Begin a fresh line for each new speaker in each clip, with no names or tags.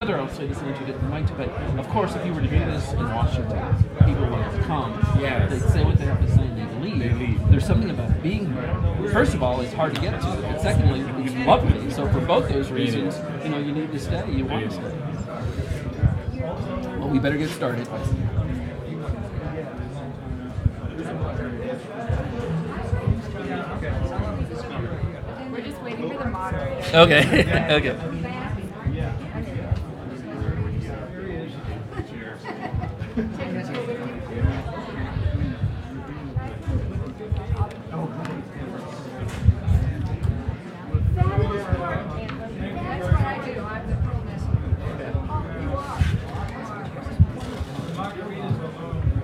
I'll say this and you get the mic to, but of course, if you were to do this in Washington, people would come.
Yes.
They'd say what they have to say and they'd leave.
They leave.
There's something about being here. First of all, it's hard to get to, and secondly, it's lovely. So for both those reasons, you know, you need to stay. You want to stay. Well, we better get started.
We're just waiting for the moderator.
Okay. Okay.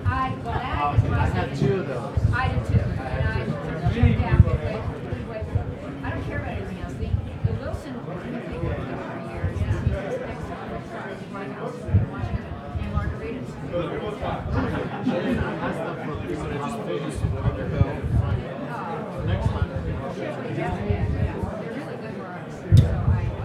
I have two of those.
I did too. And I checked out. I don't care about anything else. The Wilson thing for years. Next time I started in my house in Washington and margaritas. Yeah. They're really good for us. So I certainly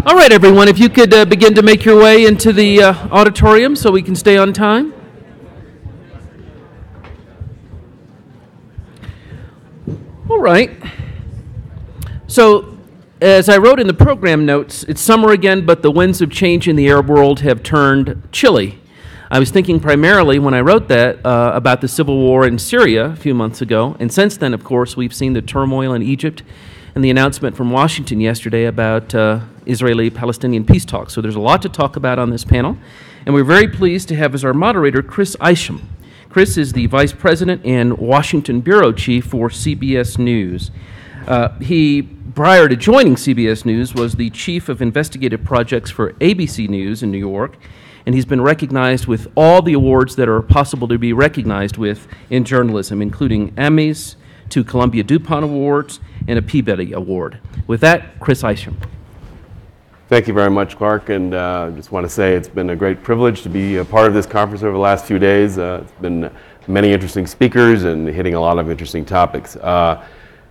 All right, everyone, if you could begin to make your way into the auditorium so we can stay on time. All right. So, as I wrote in the program notes, it's summer again, but the winds of change in the Arab world have turned chilly. I was thinking primarily when I wrote that about the civil war in Syria a few months ago, and since then, of course, we've seen the turmoil in Egypt and the announcement from Washington yesterday about Israeli-Palestinian peace talks. So there's a lot to talk about on this panel, and we're very pleased to have as our moderator Chris Isham. Chris is the Vice President and Washington Bureau Chief for CBS News. He, prior to joining CBS News, was the Chief of Investigative Projects for ABC News in New York, and he's been recognized with all the awards that are possible to be recognized with in journalism, including Emmys, 2 Columbia DuPont Awards, and a Peabody Award. With that, Chris Isham.
Thank you very much, Clark, and I just want to say it's been a great privilege to be a part of this conference over the last few days. It's been many interesting speakers and hitting a lot of interesting topics.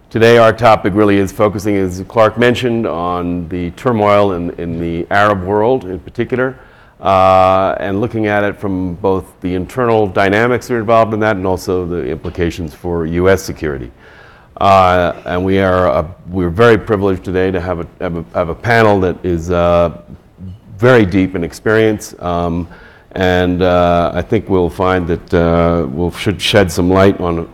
Today our topic really is focusing, as Clark mentioned, on the turmoil in the Arab world in particular, and looking at it from both the internal dynamics that are involved in that and also the implications for U.S. security. And we're very privileged today to have a panel that is very deep in experience, and I think we'll find that should shed some light on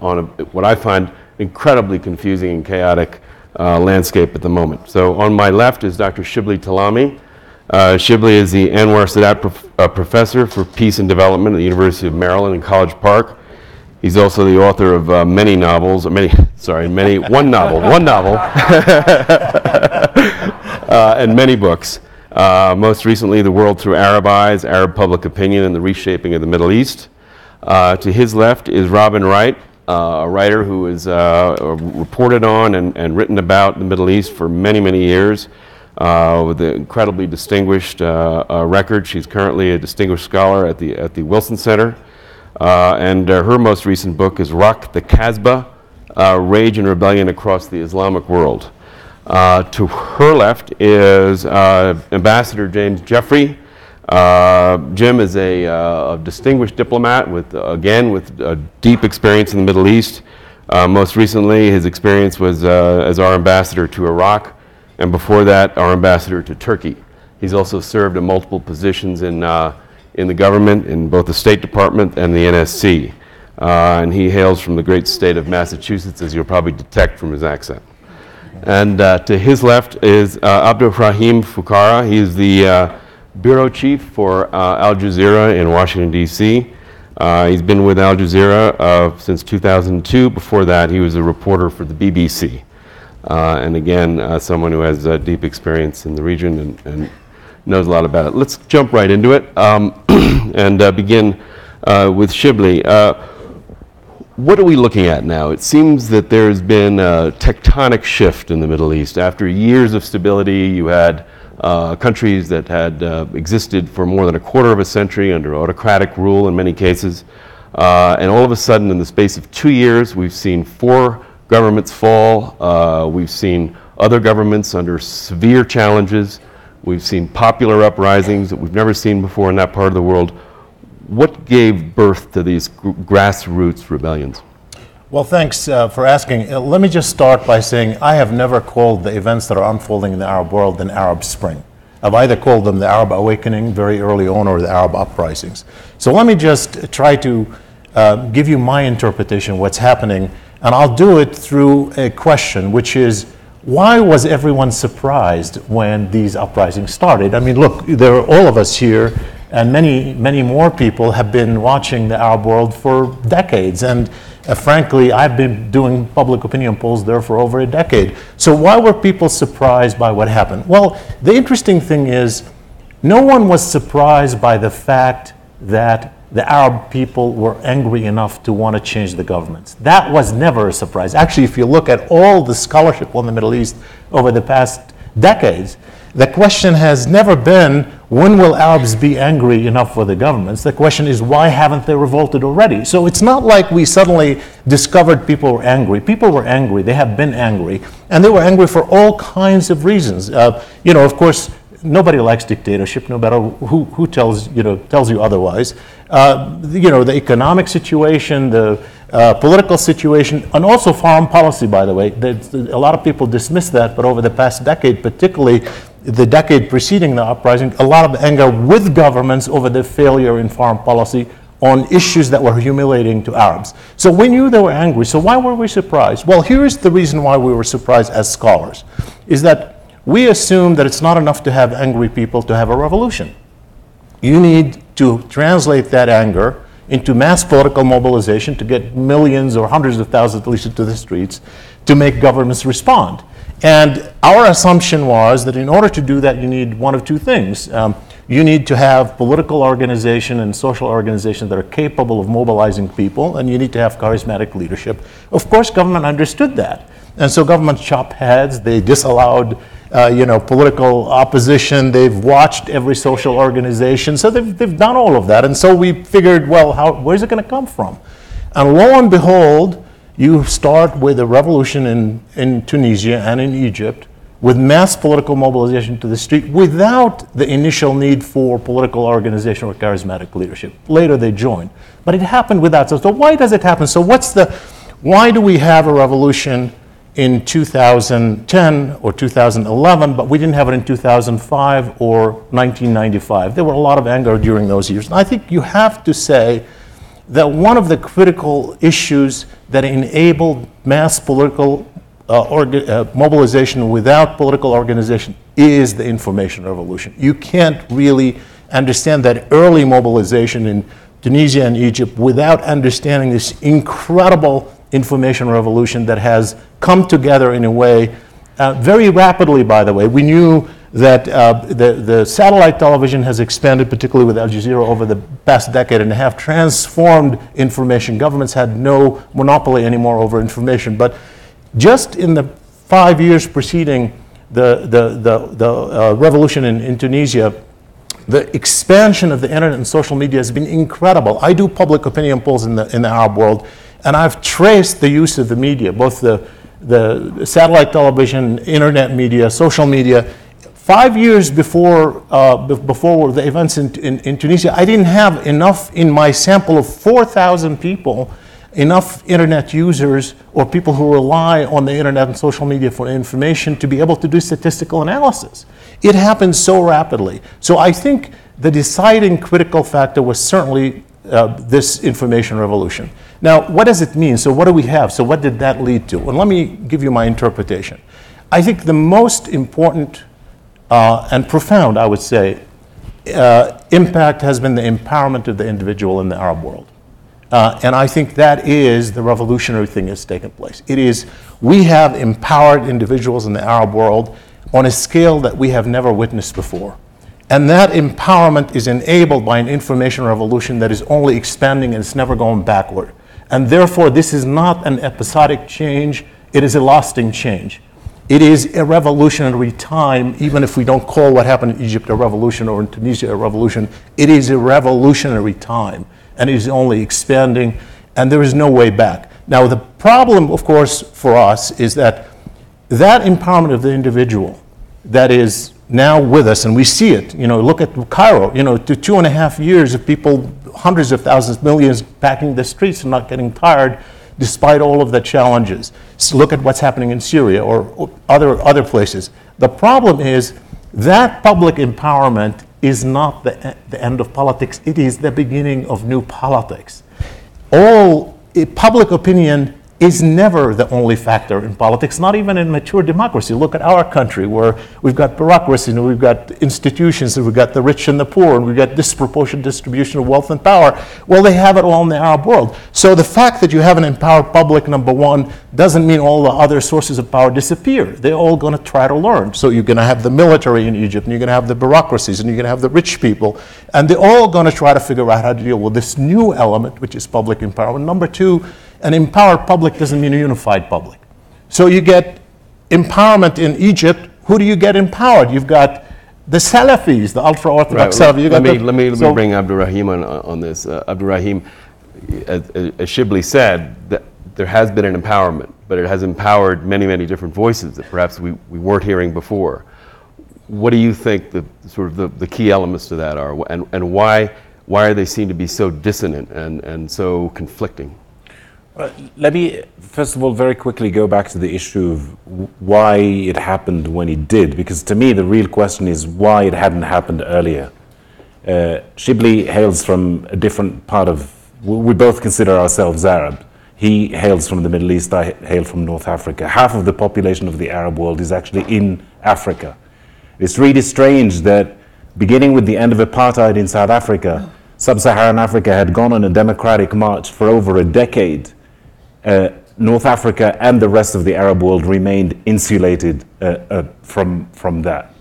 what I find incredibly confusing and chaotic landscape at the moment. So on my left is Dr. Shibley Telhami. Shibley is the Anwar Sadat Professor for Peace and Development at the University of Maryland in College Park. He's also the author of one novel, and many books. Most recently, The World Through Arab Eyes, Arab Public Opinion and the Reshaping of the Middle East. To his left is Robin Wright, a writer who has reported on and written about the Middle East for many, many years, with an incredibly distinguished record. She's currently a distinguished scholar at the Wilson Center. And her most recent book is Rock the Kasbah, rage and rebellion across the Islamic world. To her left is Ambassador James Jeffrey. Jim is a distinguished diplomat with deep experience in the Middle East. Most recently, his experience was as our ambassador to Iraq, and before that, our ambassador to Turkey. He's also served in multiple positions in the government, in both the State Department and the NSC. And he hails from the great state of Massachusetts, as you'll probably detect from his accent. And to his left is Abderrahim Foukara. He is the bureau chief for Al Jazeera in Washington, D.C. He's been with Al Jazeera since 2002. Before that, he was a reporter for the BBC. And again, someone who has deep experience in the region and knows a lot about it. Let's jump right into it and begin with Shibley. What are we looking at now? It seems that there's been a tectonic shift in the Middle East. After years of stability, you had countries that had existed for more than a quarter of a century under autocratic rule in many cases. And all of a sudden, in the space of 2 years, we've seen 4 governments fall. We've seen other governments under severe challenges. We've seen popular uprisings that we've never seen before in that part of the world. What gave birth to these grassroots rebellions?
Well, thanks for asking. Let me just start by saying I have never called the events that are unfolding in the Arab world an Arab Spring. I've either called them the Arab Awakening very early on or the Arab uprisings. So let me just try to give you my interpretation of what's happening, and I'll do it through a question, which is, why was everyone surprised when these uprisings started? I mean, look, there are all of us here, and many, many more people have been watching the Arab world for decades. And frankly, I've been doing public opinion polls there for over a decade. So why were people surprised by what happened? Well, the interesting thing is, no one was surprised by the fact that the Arab people were angry enough to want to change the governments. That was never a surprise. Actually, if you look at all the scholarship on the Middle East over the past decades, the question has never been, when will Arabs be angry enough for the governments? The question is, why haven't they revolted already? So it's not like we suddenly discovered people were angry. People were angry. They have been angry. And they were angry for all kinds of reasons. Of course, nobody likes dictatorship, no matter who tells you otherwise. The economic situation, the political situation, and also foreign policy, by the way. A lot of people dismiss that, but over the past decade, particularly the decade preceding the uprising, a lot of anger with governments over their failure in foreign policy on issues that were humiliating to Arabs. So we knew they were angry. So why were we surprised? Well, here's the reason why we were surprised as scholars, is that we assume that it's not enough to have angry people to have a revolution. You need to translate that anger into mass political mobilization to get millions or hundreds of thousands at least into the streets to make governments respond. And our assumption was that in order to do that, you need one of two things. You need to have political organization and social organization that are capable of mobilizing people, and you need to have charismatic leadership. Of course, government understood that. And so government chopped heads, they disallowed political opposition, they've watched every social organization, so they've done all of that. And so we figured, well, where's it going to come from? And lo and behold, you start with a revolution in Tunisia and in Egypt with mass political mobilization to the street without the initial need for political organization or charismatic leadership. Later they joined. But it happened without. So why does it happen? So why do we have a revolution in 2010 or 2011, but we didn't have it in 2005 or 1995? There were a lot of anger during those years. And I think you have to say that one of the critical issues that enabled mass political mobilization without political organization is the information revolution. You can't really understand that early mobilization in Tunisia and Egypt without understanding this incredible information revolution that has come together in a way very rapidly, by the way. We knew that the satellite television has expanded, particularly with Al Jazeera, over the past decade and a half, transformed information. Governments had no monopoly anymore over information. But just in the 5 years preceding the revolution in Tunisia, the expansion of the internet and social media has been incredible. I do public opinion polls in the Arab world, And I've traced the use of the media, both the satellite television, internet media, social media. 5 years before the events in Tunisia, I didn't have enough in my sample of 4,000 people, enough internet users or people who rely on the internet and social media for information to be able to do statistical analysis. It happened so rapidly. So I think the deciding critical factor was certainly this information revolution. Now, what does it mean? So what do we have? So what did that lead to? Well, let me give you my interpretation. I think the most important and profound, I would say, impact has been the empowerment of the individual in the Arab world. And I think that is the revolutionary thing that's taken place. It is, we have empowered individuals in the Arab world on a scale that we have never witnessed before. And that empowerment is enabled by an information revolution that is only expanding and it's never going backward. And therefore, this is not an episodic change, it is a lasting change. It is a revolutionary time, even if we don't call what happened in Egypt a revolution or in Tunisia a revolution. It is a revolutionary time, and it is only expanding, and there is no way back. Now, the problem, of course, for us is that that empowerment of the individual that is now with us, and we see it, look at Cairo, to 2.5 years of people, hundreds of thousands, millions packing the streets and not getting tired, despite all of the challenges. So look at what's happening in Syria or other places. The problem is that public empowerment is not the end of politics. It is the beginning of new politics. Public opinion is never the only factor in politics, not even in mature democracy. Look at our country, where we've got bureaucracy, and we've got institutions, and we've got the rich and the poor, and we've got disproportionate distribution of wealth and power. Well, they have it all in the Arab world. So the fact that you have an empowered public, number one, doesn't mean all the other sources of power disappear. They're all going to try to learn. So you're going to have the military in Egypt, and you're going to have the bureaucracies, and you're going to have the rich people, and they're all going to try to figure out how to deal with this new element, which is public empowerment. Number two, an empowered public doesn't mean a unified public. So you get empowerment in Egypt. Who do you get empowered? You've got the Salafis, the ultra-Orthodox Salafis.
Let me bring Abderrahim on this. Abderrahim, as Shibley said, that there has been an empowerment, but it has empowered many, many different voices that perhaps we weren't hearing before. What do you think the key elements to that are, and why are they seen to be so dissonant and so conflicting?
Let me, first of all, very quickly go back to the issue of why it happened when it did, because to me the real question is why it hadn't happened earlier. Shibley hails from a different part of, we both consider ourselves Arab. He hails from the Middle East, I hail from North Africa. Half of the population of the Arab world is actually in Africa. It's really strange that beginning with the end of apartheid in South Africa, Sub-Saharan Africa had gone on a democratic march for over a decade. North Africa and the rest of the Arab world remained insulated from that.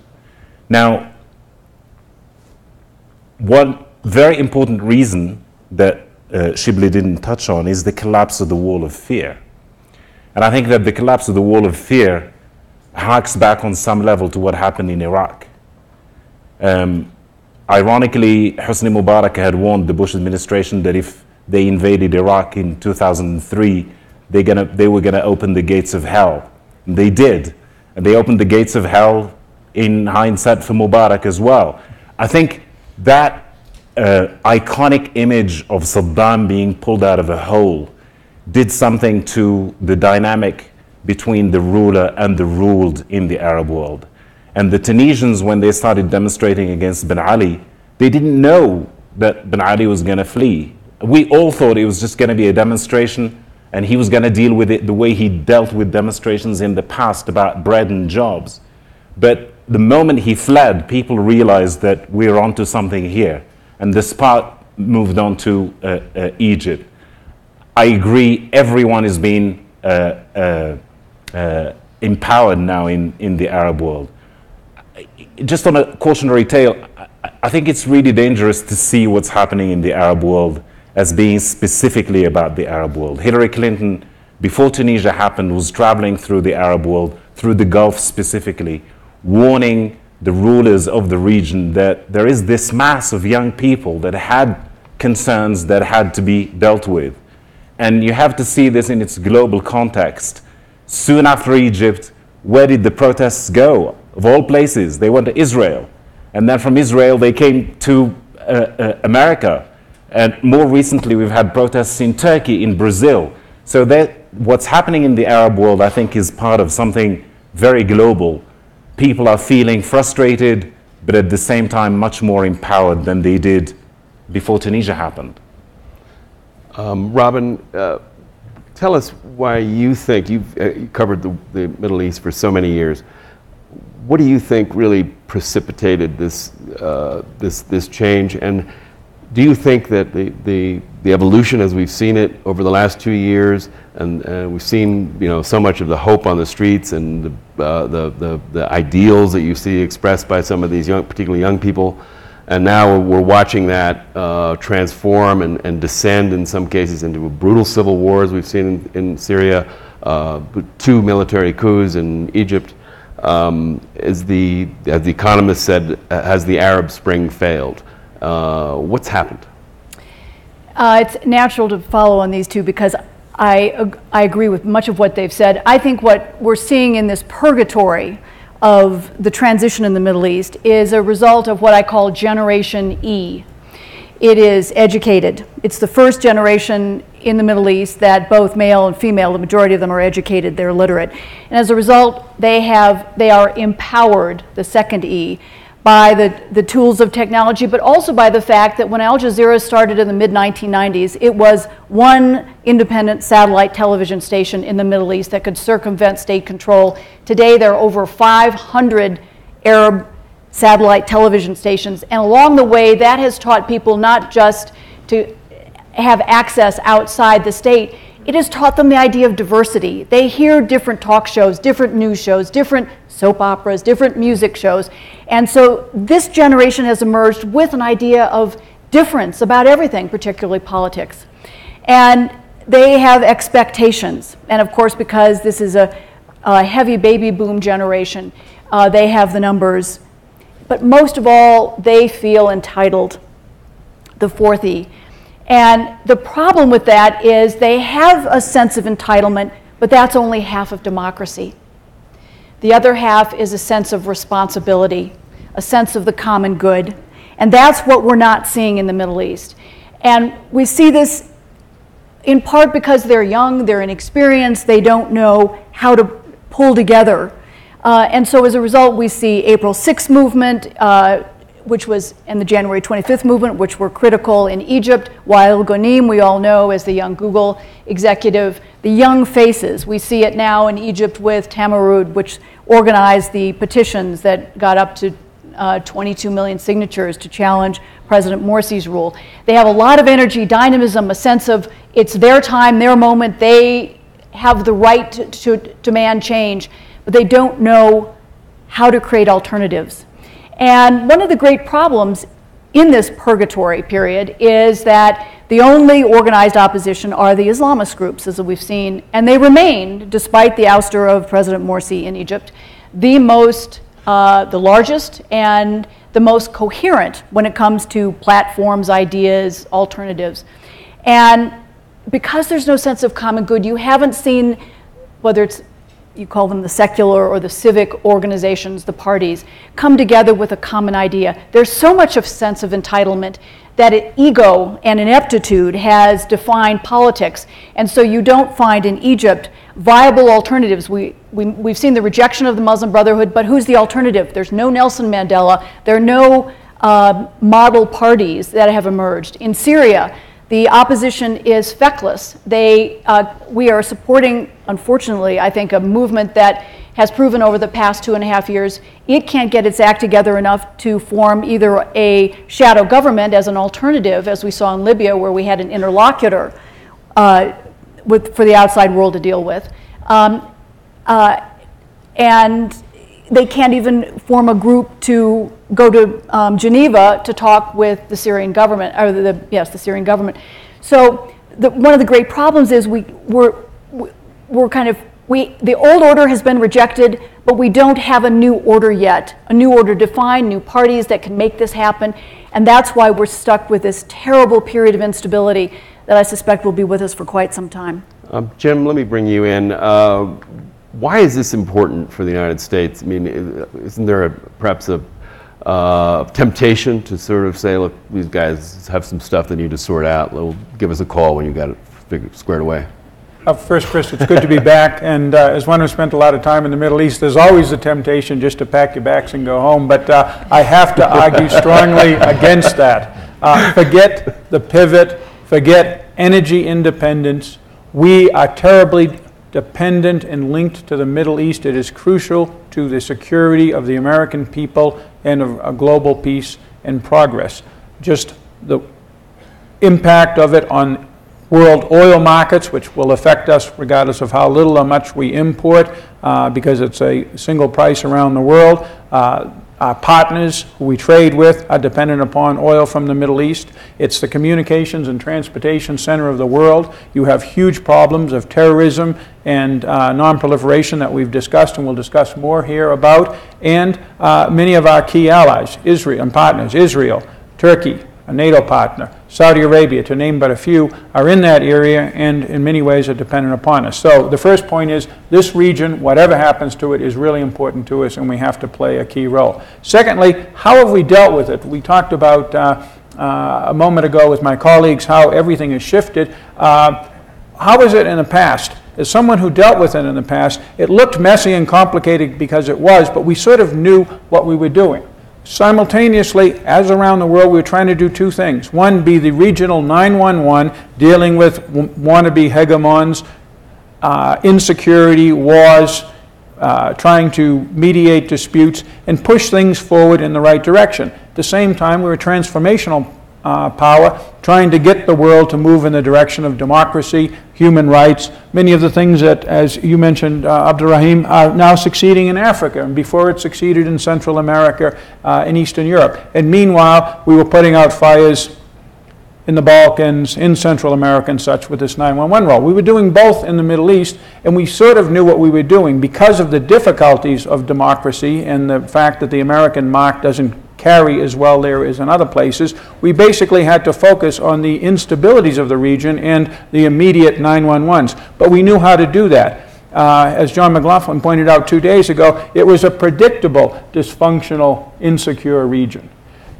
Now, one very important reason that Shibley didn't touch on is the collapse of the wall of fear. And I think that the collapse of the wall of fear harks back on some level to what happened in Iraq. Ironically, Hosni Mubarak had warned the Bush administration that if they invaded Iraq in 2003, they were gonna open the gates of hell. And they did. And they opened the gates of hell in hindsight for Mubarak as well. I think that iconic image of Saddam being pulled out of a hole did something to the dynamic between the ruler and the ruled in the Arab world. And the Tunisians, when they started demonstrating against Ben Ali, they didn't know that Ben Ali was gonna flee. We all thought it was just going to be a demonstration and he was going to deal with it the way he dealt with demonstrations in the past about bread and jobs. But the moment he fled, people realized that we're onto something here. And the spot moved on to Egypt. I agree, everyone is being empowered now in the Arab world. Just on a cautionary tale, I think it's really dangerous to see what's happening in the Arab world as being specifically about the Arab world. Hillary Clinton, before Tunisia happened, was traveling through the Arab world, through the Gulf specifically, warning the rulers of the region that there is this mass of young people that had concerns that had to be dealt with. And you have to see this in its global context. Soon after Egypt, where did the protests go? Of all places, they went to Israel. And then from Israel, they came to America. And more recently, we've had protests in Turkey, in Brazil. So what's happening in the Arab world, I think, is part of something very global. People are feeling frustrated, but at the same time, much more empowered than they did before Tunisia happened.
Robin, tell us why you think, you've covered the Middle East for so many years. What do you think really precipitated this change? And do you think that the evolution as we've seen it over the last 2 years, and we've seen so much of the hope on the streets and the ideals that you see expressed by some of these particularly young people, and now we're watching that transform and descend in some cases into brutal civil wars we've seen in Syria, 2 military coups in Egypt. As the economist said, has the Arab Spring failed? What's happened?
It's natural to follow on these two because I agree with much of what they've said. I think what we're seeing in this purgatory of the transition in the Middle East is a result of what I call Generation E. It is educated. It's the first generation in the Middle East that both male and female, the majority of them are educated, they're literate. And as a result, they are empowered, the second E, by the tools of technology, but also by the fact that when Al Jazeera started in the mid-1990s, it was one independent satellite television station in the Middle East that could circumvent state control. Today, there are over 500 Arab satellite television stations, and along the way, that has taught people not just to have access outside the state, it has taught them the idea of diversity. They hear different talk shows, different news shows, different soap operas, different music shows. And so this generation has emerged with an idea of difference about everything, particularly politics. And they have expectations. And of course, because this is a heavy baby boom generation, they have the numbers. But most of all, they feel entitled, the fourth E. And the problem with that is they have a sense of entitlement, but that's only half of democracy. The other half is a sense of responsibility, a sense of the common good. And that's what we're not seeing in the Middle East. And we see this in part because they're young, they're inexperienced, they don't know how to pull together. And so as a result, we see April 6th movement, and the January 25th movement, which were critical in Egypt. Wael Ghonim, we all know as the young Google executive. The young faces, we see it now in Egypt with Tamarud, which organized the petitions that got up to 22 million signatures to challenge President Morsi's rule. They have a lot of energy, dynamism, a sense of it's their time, their moment. They have the right to demand change, but they don't know how to create alternatives. And one of the great problems in this purgatory period is that the only organized opposition are the Islamist groups, as we've seen, and they remain, despite the ouster of President Morsi in Egypt, the largest and the most coherent when it comes to platforms, ideas, alternatives. And because there's no sense of common good, you haven't seen, whether it's you call them the secular or the civic organizations, the parties, come together with a common idea. There's so much of sense of entitlement that ego and ineptitude has defined politics. And so you don't find in Egypt viable alternatives. We've seen the rejection of the Muslim Brotherhood, but who's the alternative? There's no Nelson Mandela. There are no model parties that have emerged. In Syria, the opposition is feckless. We are supporting, unfortunately, I think, a movement that has proven over the past 2.5 years it can't get its act together enough to form either a shadow government as an alternative, as we saw in Libya, where we had an interlocutor for the outside world to deal with, and they can't even form a group to go to Geneva to talk with the Syrian government, or the Syrian government. So one of the great problems is the old order has been rejected, but we don't have a new order yet, a new order defined, new parties that can make this happen, and that's why we're stuck with this terrible period of instability
that I suspect will be with us for quite some time.
Jim, let me bring you in. Why is this important for the United States? I mean, isn't there perhaps a temptation to sort of say, look, these guys have some stuff they need to sort out. They'll give us a call when you got it squared away.
First, Chris, it's good to be back. And as one who spent a lot of time in the Middle East, there's always the temptation just to pack your bags and go home. But I have to argue strongly against that. Forget the pivot. Forget energy independence. We are terribly dependent and linked to the Middle East. It is crucial to the security of the American people and of a global peace and progress. Just the impact of it on world oil markets, which will affect us regardless of how little or much we import, because it's a single price around the world. Our partners who we trade with are dependent upon oil from the Middle East. It's the communications and transportation center of the world. You have huge problems of terrorism and non-proliferation that we've discussed and we'll discuss more here about. And many of our key allies, Israel and partners, Israel, Turkey, a NATO partner, Saudi Arabia, to name but a few, are in that area and in many ways are dependent upon us. So the first point is this region, whatever happens to it, is really important to us and we have to play a key role. Secondly, how have we dealt with it? We talked about a moment ago with my colleagues how everything has shifted. How was it in the past? As someone who dealt with it in the past, it looked messy and complicated because it was, but we sort of knew what we were doing. Simultaneously, as around the world, we were trying to do two things. One, be the regional 911, dealing with wannabe hegemons, insecurity, wars, trying to mediate disputes, and push things forward in the right direction. At the same time, we were transformational power, trying to get the world to move in the direction of democracy, human rights, many of the things that, as you mentioned, Abderrahim, are now succeeding in Africa, and before it succeeded in Central America and Eastern Europe. And meanwhile, we were putting out fires in the Balkans, in Central America and such with this 911 role. We were doing both in the Middle East, and we sort of knew what we were doing because of the difficulties of democracy and the fact that the American mark doesn't carry as well there as in other places. We basically had to focus on the instabilities of the region and the immediate 911s. But we knew how to do that. As John McLaughlin pointed out 2 days ago, it was a predictable, dysfunctional, insecure region.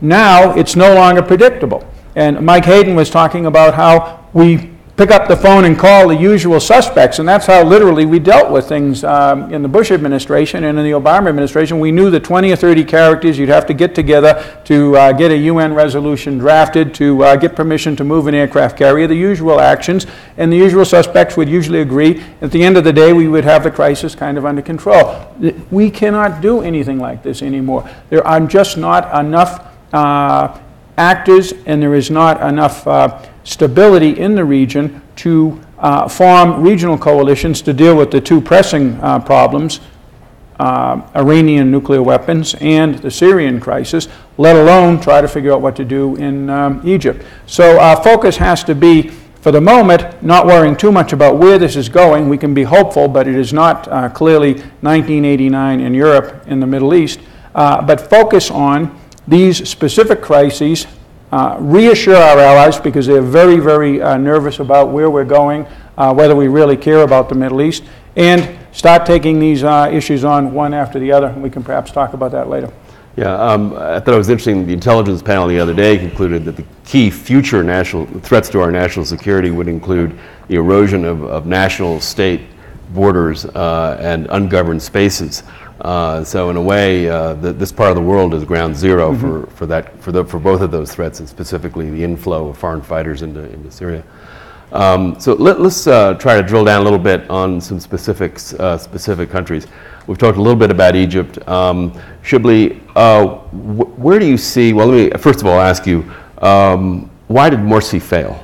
Now it's no longer predictable. And Mike Hayden was talking about how we pick up the phone and call the usual suspects, and that's how literally we dealt with things in the Bush administration and in the Obama administration. We knew the 20 or 30 characters you'd have to get together to get a UN resolution drafted, to get permission to move an aircraft carrier, the usual actions, and the usual suspects would usually agree. At the end of the day, we would have the crisis kind of under control. We cannot do anything like this anymore. There are just not enough actors, and there is not enough stability in the region to form regional coalitions to deal with the two pressing problems, Iranian nuclear weapons and the Syrian crisis, let alone try to figure out what to do in Egypt. So our focus has to be, for the moment, not worrying too much about where this is going. We can be hopeful, but it is not clearly 1989 in Europe, in the Middle East, but focus on these specific crises, reassure our allies because they're very, very nervous about where we're going, whether we really care about the Middle East, and start taking these issues on one after the other. And we can perhaps talk about that later.
Yeah, I thought it was interesting. The intelligence panel the other day concluded that the key future national threats to our national security would include the erosion of national state borders and ungoverned spaces. So in a way, this part of the world is ground zero for both of those threats, and specifically the inflow of foreign fighters into Syria. So let's try to drill down a little bit on some specific countries. We've talked a little bit about Egypt. Shibley, where do you see? Well, let me first of all ask you, why did Morsi fail?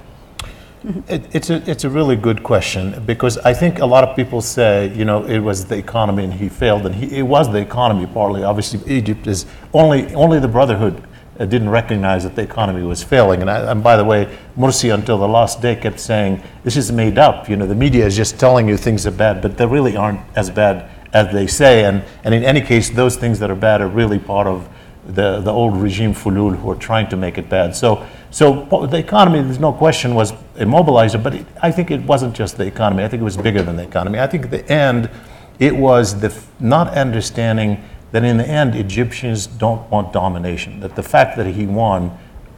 It's a really good question, because I think a lot of people say, you know, it was the economy and he failed, and it was the economy partly. Obviously, Egypt is only the Brotherhood didn't recognize that the economy was failing. And by the way, Morsi until the last day kept saying, this is made up. You know, the media is just telling you things are bad, but they really aren't as bad as they say. And in any case, those things that are bad are really part of the old regime fulul who are trying to make it bad. So So the economy, there's no question, was a mobilizer, but I think it wasn't just the economy. I think it was bigger than the economy. I think at the end, it was the not understanding that in the end, Egyptians don't want domination. That the fact that he won,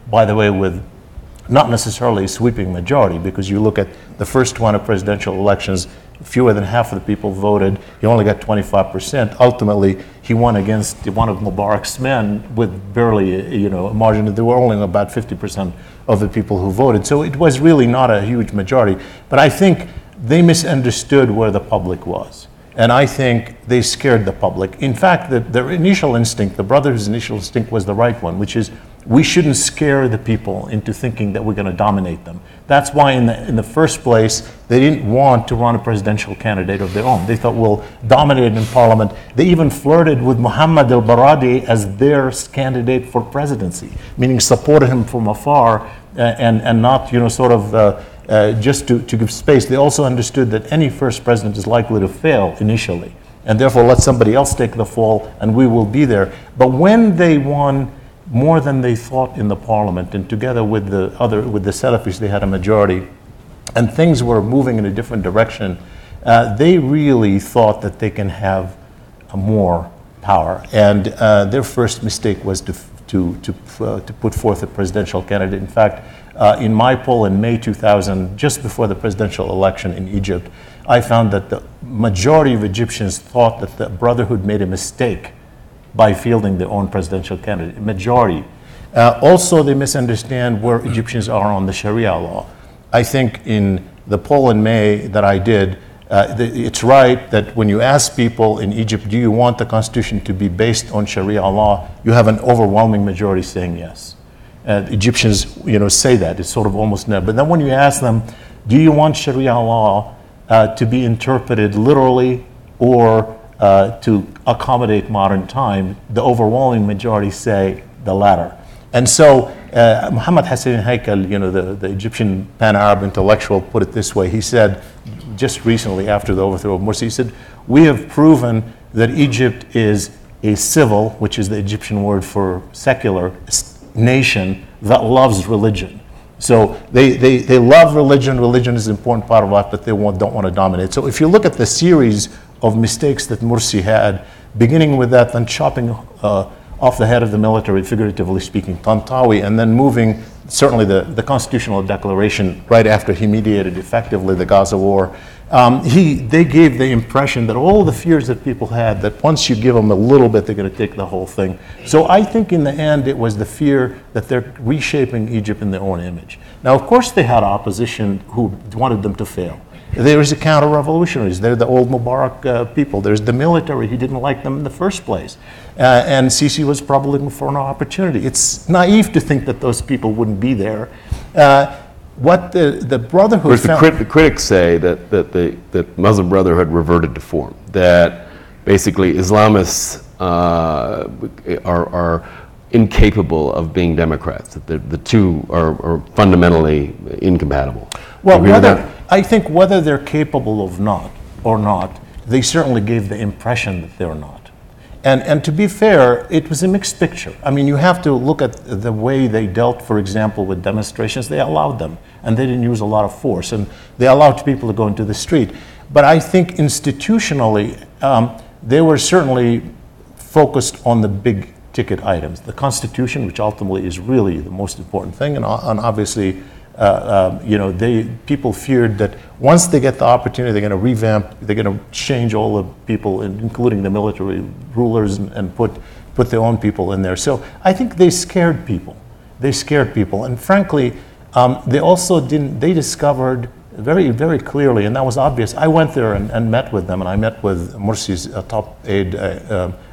by the way, with not necessarily a sweeping majority, because you look at the first 20 presidential elections, fewer than half of the people voted. He only got 25%. Ultimately, he won against one of Mubarak's men with barely, a margin. There were only about 50% of the people who voted. So it was really not a huge majority. But I think they misunderstood where the public was. And I think they scared the public. In fact, their initial instinct, the brothers' initial instinct was the right one, which is we shouldn't scare the people into thinking that we're going to dominate them. That's why in the first place, they didn't want to run a presidential candidate of their own. They thought, we'll dominate in parliament. They even flirted with Muhammad al-Baradi as their candidate for presidency, meaning supported him from afar and not, just to give space. They also understood that any first president is likely to fail initially, and therefore let somebody else take the fall and we will be there. But when they won more than they thought in the parliament, and together with the Salafis, they had a majority, and things were moving in a different direction, they really thought that they can have more power. And their first mistake was to put forth a presidential candidate. In fact, in my poll in May 2000, just before the presidential election in Egypt, I found that the majority of Egyptians thought that the Brotherhood made a mistake by fielding their own presidential candidate, majority. Also, they misunderstand where Egyptians are on the Sharia law. I think in the poll in May that I did, it's right that when you ask people in Egypt, do you want the constitution to be based on Sharia law, you have an overwhelming majority saying yes. Egyptians, say that. It's sort of almost never. But then when you ask them, do you want Sharia law to be interpreted literally or to accommodate modern time, the overwhelming majority say the latter. And so Muhammad Hassan Haikal, the Egyptian pan-Arab intellectual, put it this way. He said, just recently after the overthrow of Morsi, he said, we have proven that Egypt is a civil, which is the Egyptian word for secular, nation that loves religion. So they love religion. Religion is an important part of life, but they don't want to dominate. So if you look at the series of mistakes that Morsi had, beginning with that, then chopping off the head of the military, figuratively speaking, Tantawi, and then moving, certainly the constitutional declaration right after he mediated effectively the Gaza war, they gave the impression that all the fears that people had, that once you give them a little bit, they're going to take the whole thing. So I think in the end, it was the fear that they're reshaping Egypt in their own image. Now, of course, they had opposition who wanted them to fail. There is the counter-revolutionaries. They're the old Mubarak people. There's the military. He didn't like them in the first place. And Sisi was probably looking for an opportunity. It's naive to think that those people wouldn't be there. What the Brotherhood found...
The critics say that Muslim Brotherhood reverted to form, that basically Islamists are incapable of being Democrats, that the two are fundamentally incompatible.
Well, I think whether they're capable of or not, they certainly gave the impression that they're not. And to be fair, it was a mixed picture. I mean, you have to look at the way they dealt, for example, with demonstrations. They allowed them, and they didn't use a lot of force, and they allowed people to go into the street. But I think institutionally, they were certainly focused on the big ticket items. The Constitution, which ultimately is really the most important thing, and obviously, people feared that once they get the opportunity, they're going to revamp, they're going to change all the people, including the military rulers, and put their own people in there. So I think they scared people. And frankly, they also they discovered very, very clearly, and that was obvious. I went there and met with them, and I met with Morsi's top aide,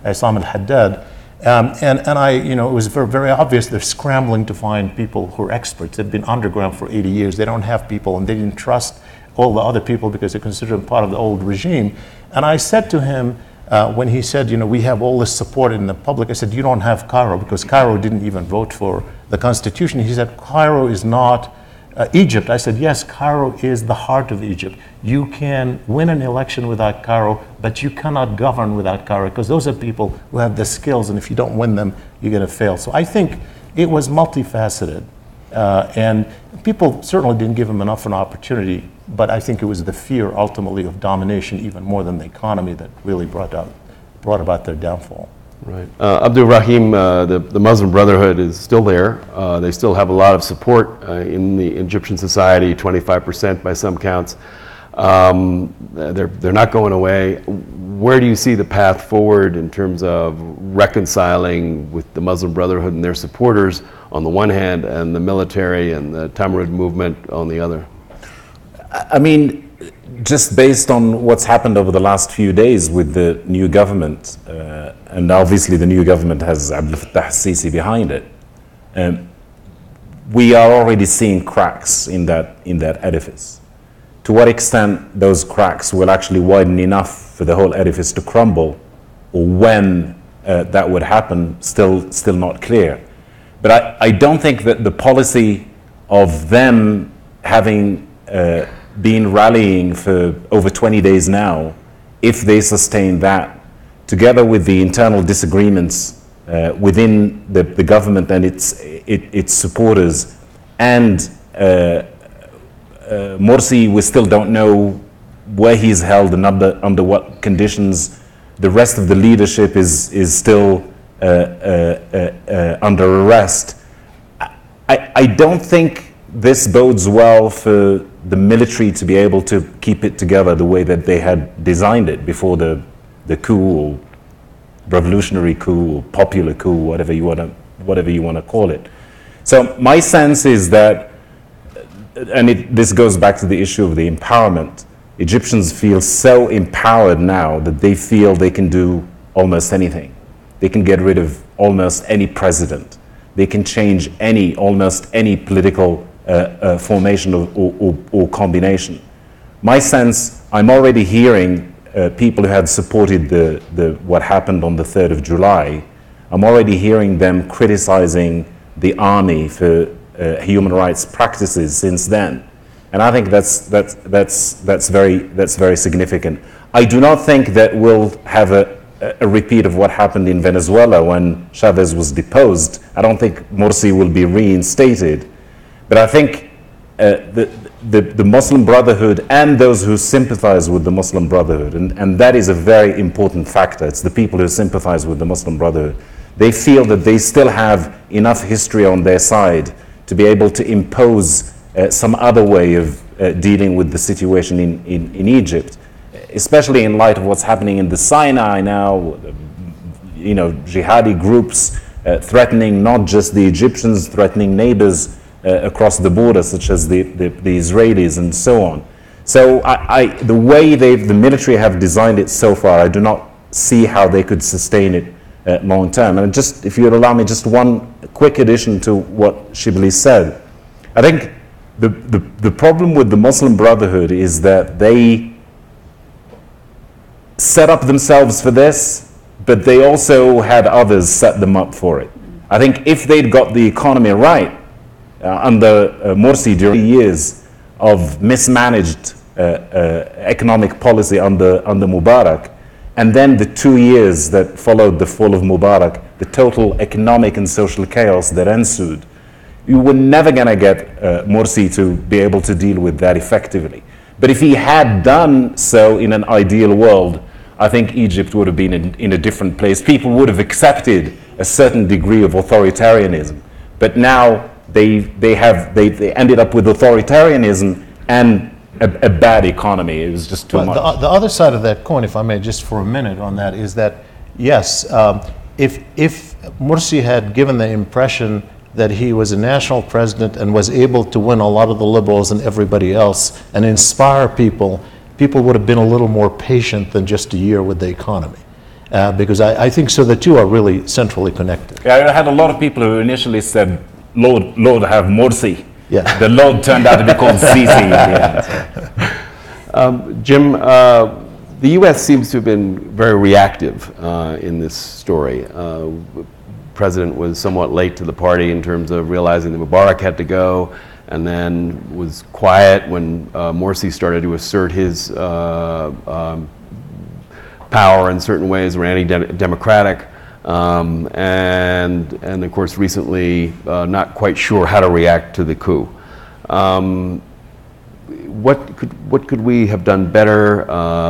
Isam al-Haddad. It was very, very obvious they're scrambling to find people who are experts. They've been underground for 80 years. They don't have people, and they didn't trust all the other people because they consider them part of the old regime. And I said to him, when he said, we have all this support in the public, I said, you don't have Cairo, because Cairo didn't even vote for the Constitution. He said, Cairo is not Egypt. I said, yes, Cairo is the heart of Egypt. You can win an election without Cairo, but you cannot govern without Cairo, because those are people who have the skills, and if you don't win them, you're going to fail. So I think it was multifaceted. And people certainly didn't give him enough an opportunity, but I think it was the fear ultimately of domination even more than the economy that really brought about their downfall.
Right. Abderrahim, the Muslim Brotherhood is still there. They still have a lot of support in the Egyptian society, 25% by some counts. They're not going away. Where do you see the path forward in terms of reconciling with the Muslim Brotherhood and their supporters on the one hand, and the military and the Tamarud movement on the other?
I mean, just based on what's happened over the last few days with the new government, and obviously the new government has Abdel Fattah al-Sisi behind it, we are already seeing cracks in that edifice. To what extent those cracks will actually widen enough for the whole edifice to crumble, or when that would happen, still not clear. But I don't think that the policy of them having been rallying for over 20 days now, if they sustain that, together with the internal disagreements within the government and its supporters, and Morsi, we still don't know where he's held and under what conditions. The rest of the leadership is still under arrest. I don't think this bodes well for the military to be able to keep it together the way that they had designed it before the coup, or revolutionary coup, or popular coup, whatever you want to call it. So my sense is that, and this goes back to the issue of the empowerment. Egyptians feel so empowered now that they feel they can do almost anything. They can get rid of almost any president. They can change almost any political formation or combination. My sense, I'm already hearing people who had supported what happened on the 3rd of July, I'm already hearing them criticizing the army for human rights practices since then. And I think that's very significant. I do not think that we'll have a repeat of what happened in Venezuela when Chavez was deposed. I don't think Morsi will be reinstated. But I think the Muslim Brotherhood and those who sympathize with the Muslim Brotherhood, and that is a very important factor, it's the people who sympathize with the Muslim Brotherhood, they feel that they still have enough history on their side to be able to impose some other way of dealing with the situation in Egypt, especially in light of what's happening in the Sinai now, jihadi groups threatening not just the Egyptians, threatening neighbors across the border, such as the Israelis and so on. So the way the military have designed it so far, I do not see how they could sustain it long term. And just, if you'd allow me, just one quick addition to what Shibley said. I think the problem with the Muslim Brotherhood is that they set up themselves for this, but they also had others set them up for it. I think if they'd got the economy right under Morsi during years of mismanaged economic policy under Mubarak, and then the 2 years that followed the fall of Mubarak, the total economic and social chaos that ensued, you were never going to get Morsi to be able to deal with that effectively. But if he had done so in an ideal world, I think Egypt would have been in a different place. People would have accepted a certain degree of authoritarianism. But now they ended up with authoritarianism and a bad economy. It was just too much.
The other side of that coin, if I may, just for a minute on that, is that, yes, if Morsi had given the impression that he was a national president and was able to win a lot of the liberals and everybody else and inspire people, people would have been a little more patient than just a year with the economy. Because I think so the two are really centrally connected.
Yeah, I had a lot of people who initially said, Lord have Morsi.
Yeah.
The Lord turned out to be called Sisi in the end.
Jim, the U.S. seems to have been very reactive in this story. President was somewhat late to the party in terms of realizing that Mubarak had to go, and then was quiet when Morsi started to assert his power in certain ways, were anti-democratic. and of course recently not quite sure how to react to the coup. What could we have done better?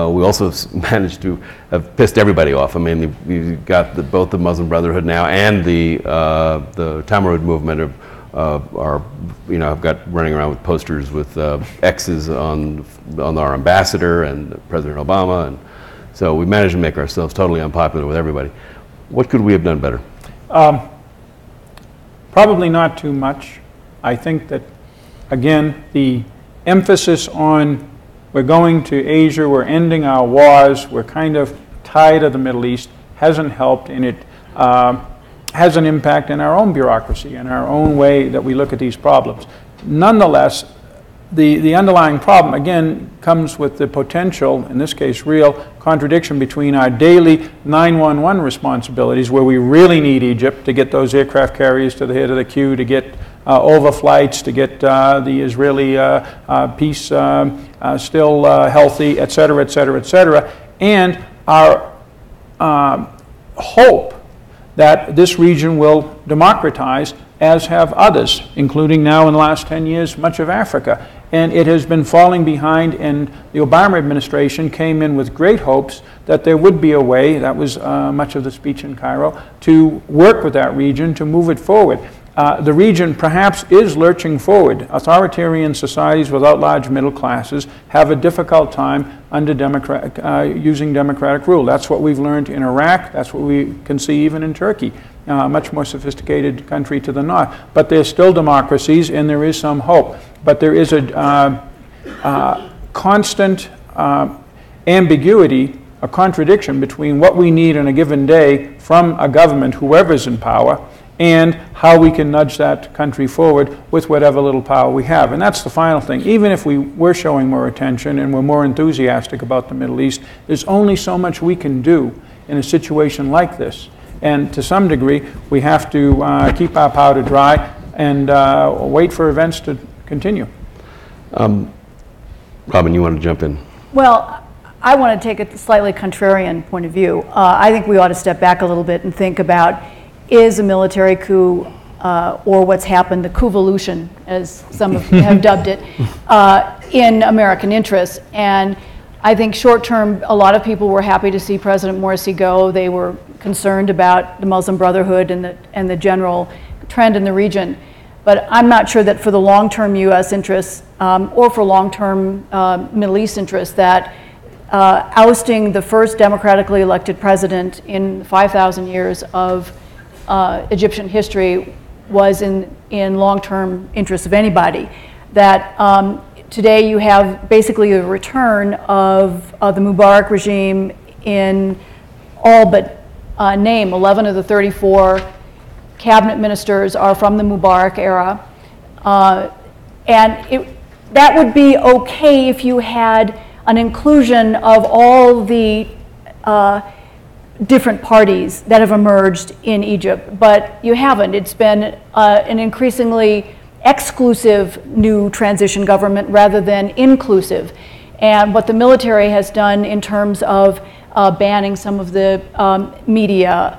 We also managed to have pissed everybody off. I mean, we've got both the Muslim Brotherhood now and the Tamarud movement are, you know, I've got running around with posters with X's on our ambassador and President Obama, and so we managed to make ourselves totally unpopular with everybody. What could we have done better?
Probably not too much. I think that, again, the emphasis on we're going to Asia, we're ending our wars, we're kind of tired of the Middle East, hasn't helped, and it has an impact in our own bureaucracy and our own way that we look at these problems. Nonetheless, the underlying problem, again, comes with the potential, in this case real, contradiction between our daily 911 responsibilities, where we really need Egypt to get those aircraft carriers to the head of the queue, to get overflights, to get the Israeli peace still healthy, et cetera, et cetera, et cetera, and our hope that this region will democratize, as have others, including now in the last 10 years, much of Africa. And it has been falling behind, and the Obama administration came in with great hopes that there would be a way, that was much of the speech in Cairo, to work with that region to move it forward. The region perhaps is lurching forward. Authoritarian societies without large middle classes have a difficult time under using democratic rule. That's what we've learned in Iraq. That's what we can see even in Turkey, a much more sophisticated country to the north. But there's still democracies, and there is some hope. But there is a constant ambiguity, a contradiction between what we need on a given day from a government, whoever's in power, and how we can nudge that country forward with whatever little power we have. And that's the final thing. Even if we were showing more attention and we're more enthusiastic about the Middle East, there's only so much we can do in a situation like this. And to some degree, we have to keep our powder dry and wait for events to continue.
Robin, you want to jump in?
Well, I want to take a slightly contrarian point of view. I think we ought to step back a little bit and think about, is a military coup, or what's happened, the coup-volution, as some of you have dubbed it, in American interests. And I think short-term, a lot of people were happy to see President Morsi go. They were concerned about the Muslim Brotherhood and the general trend in the region. But I'm not sure that for the long-term U.S. interests, or for long-term Middle East interests, that ousting the first democratically elected president in 5,000 years of Egyptian history was in long-term interest of anybody. That today you have basically the return of the Mubarak regime in all but name. 11 of the 34 cabinet ministers are from the Mubarak era. And that would be okay if you had an inclusion of all the different parties that have emerged in Egypt, but you haven't. It's been an increasingly exclusive new transition government rather than inclusive. And what the military has done in terms of banning some of the media,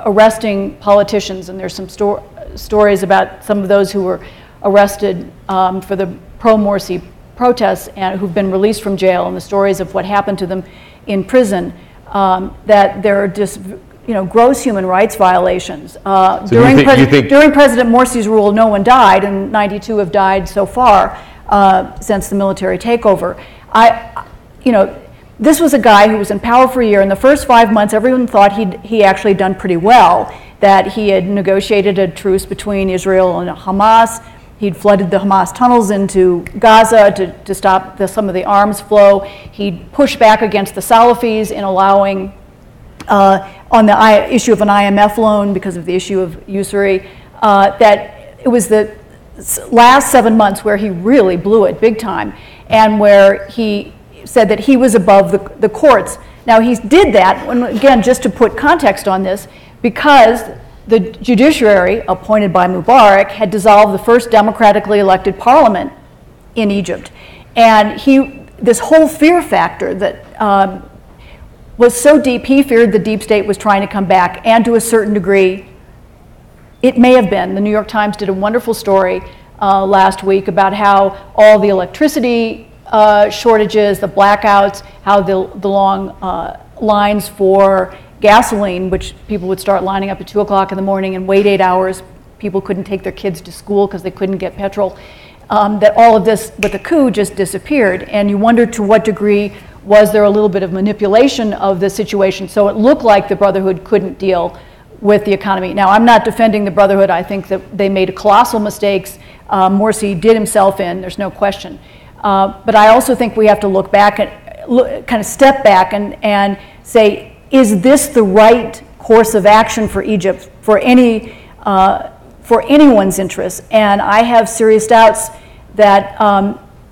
arresting politicians, and there's some stories about some of those who were arrested for the pro-Morsi protests and who've been released from jail, and the stories of what happened to them in prison. That there are just, gross human rights violations. During President Morsi's rule, no one died, and 92 have died so far since the military takeover. This was a guy who was in power for a year. In the first 5 months, everyone thought he actually done pretty well, that he had negotiated a truce between Israel and Hamas. He'd flooded the Hamas tunnels into Gaza to stop some of the arms flow. He'd pushed back against the Salafis in allowing, on the issue of an IMF loan because of the issue of usury, that it was the last 7 months where he really blew it big time, and where he said that he was above the courts. Now, he did that, again, just to put context on this, because the judiciary, appointed by Mubarak, had dissolved the first democratically elected parliament in Egypt. And this whole fear factor that was so deep, he feared the deep state was trying to come back, and to a certain degree, it may have been. The New York Times did a wonderful story last week about how all the electricity shortages, the blackouts, how the long lines for gasoline, which people would start lining up at 2 o'clock in the morning and wait 8 hours. People couldn't take their kids to school because they couldn't get petrol. That all of this with the coup just disappeared. And you wonder to what degree was there a little bit of manipulation of the situation so it looked like the Brotherhood couldn't deal with the economy. Now, I'm not defending the Brotherhood. I think that they made colossal mistakes. Morsi did himself in, there's no question. But I also think we have to look back and kind of step back and say, is this the right course of action for Egypt, for anyone's interests? And I have serious doubts that,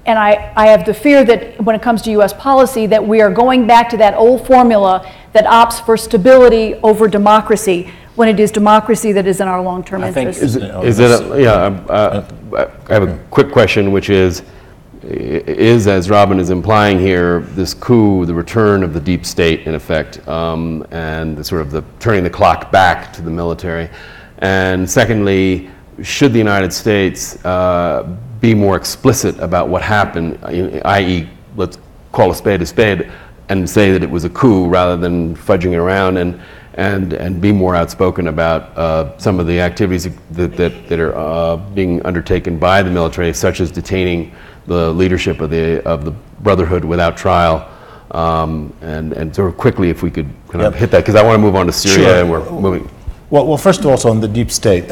and I have the fear that when it comes to U.S. policy, that we are going back to that old formula that opts for stability over democracy, when it is democracy that is in our long-term interest.
I have a quick question, which is, as Robin is implying here, this coup, the return of the deep state, in effect, and the sort of the turning the clock back to the military. And secondly, should the United States be more explicit about what happened, i.e., let's call a spade, and say that it was a coup rather than fudging around, and be more outspoken about some of the activities that are being undertaken by the military, such as detaining the leadership of the Brotherhood without trial, and sort of quickly, if we could kind of hit that, because I want to move on to Syria. Sure. And we're moving.
Well, first of all, so on the deep state,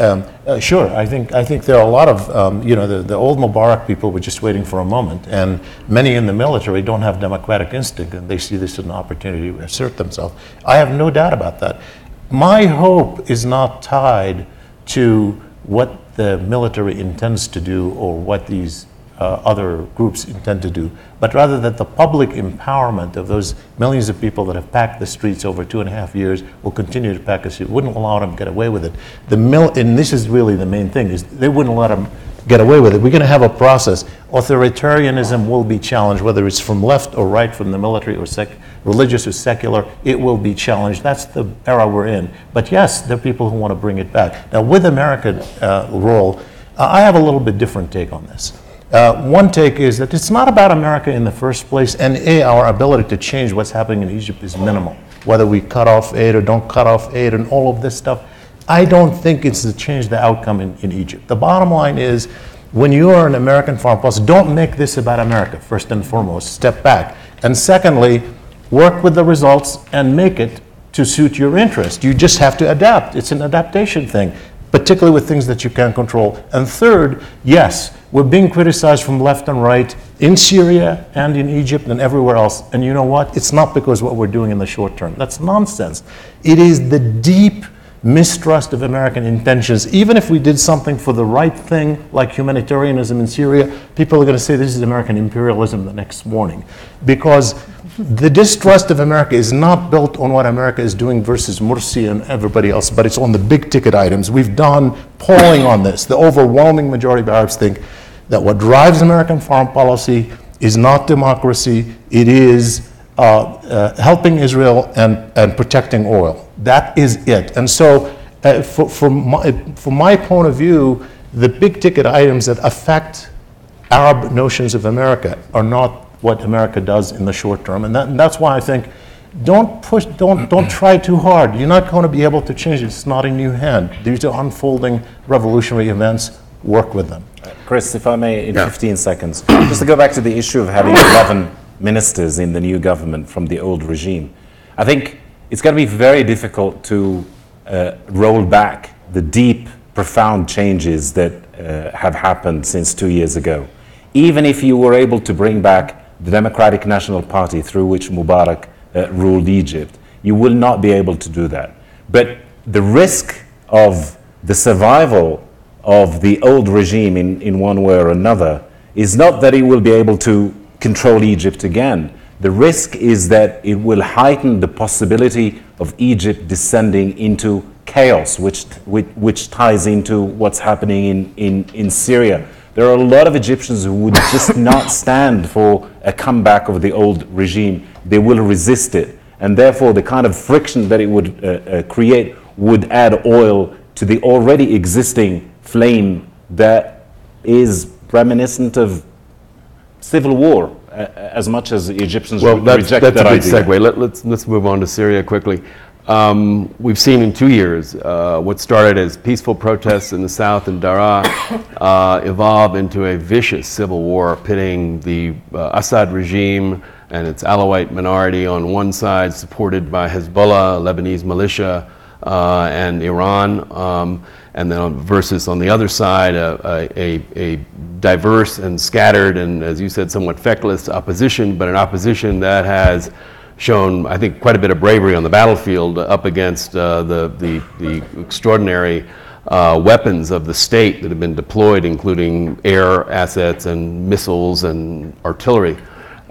sure. I think there are a lot of the old Mubarak people were just waiting for a moment, and many in the military don't have democratic instinct, and they see this as an opportunity to assert themselves. I have no doubt about that. My hope is not tied to what the military intends to do or what these other groups intend to do, but rather that the public empowerment of those millions of people that have packed the streets over 2.5 years will continue to pack the streets, wouldn't allow them to get away with it. And this is really the main thing, is they wouldn't let them get away with it. We're going to have a process. Authoritarianism will be challenged, whether it's from left or right, from the military or religious or secular, it will be challenged. That's the era we're in. But yes, there are people who want to bring it back. Now, with America's role, I have a little bit different take on this. One take is that it's not about America in the first place, and our ability to change what's happening in Egypt is minimal. Whether we cut off aid or don't cut off aid and all of this stuff, I don't think it's to change the outcome in Egypt. The bottom line is, when you are an American foreign policy, don't make this about America, first and foremost. Step back. And secondly, work with the results and make it to suit your interest. You just have to adapt. It's an adaptation thing, particularly with things that you can't control. And third, yes, we're being criticized from left and right in Syria and in Egypt and everywhere else. And you know what? It's not because what we're doing in the short term. That's nonsense. It is the deep mistrust of American intentions. Even if we did something for the right thing, like humanitarianism in Syria, people are going to say this is American imperialism the next morning. Because the distrust of America is not built on what America is doing versus Morsi and everybody else, but it's on the big ticket items. We've done polling on this. The overwhelming majority of Arabs think that what drives American foreign policy is not democracy, it is helping Israel and protecting oil. That is it. And so from my point of view, the big ticket items that affect Arab notions of America are not what America does in the short term. And that's why I think don't try too hard. You're not going to be able to change it. It's not in your hand. These are unfolding revolutionary events. Work with them.
Chris, if I may, in 15 seconds, just to go back to the issue of having 11 ministers in the new government from the old regime. I think it's going to be very difficult to roll back the deep, profound changes that have happened since 2 years ago. Even if you were able to bring back the Democratic National Party through which Mubarak ruled Egypt, you will not be able to do that. But the risk of the survival of the old regime in one way or another is not that it will be able to control Egypt again. The risk is that it will heighten the possibility of Egypt descending into chaos, which ties into what's happening in Syria. There are a lot of Egyptians who would just not stand for a comeback of the old regime. They will resist it. And therefore, the kind of friction that it would create would add oil to the already existing flame that is reminiscent of civil war, as much as the Egyptians reject that idea.
That's a good segue. Let's move on to Syria quickly. We've seen in 2 years what started as peaceful protests in the south in Daraa evolve into a vicious civil war pitting the Assad regime and its Alawite minority on one side, supported by Hezbollah, Lebanese militia, and Iran, and then versus on the other side a diverse and scattered and, as you said, somewhat feckless opposition, but an opposition that has shown, I think, quite a bit of bravery on the battlefield up against the extraordinary weapons of the state that have been deployed, including air assets and missiles and artillery.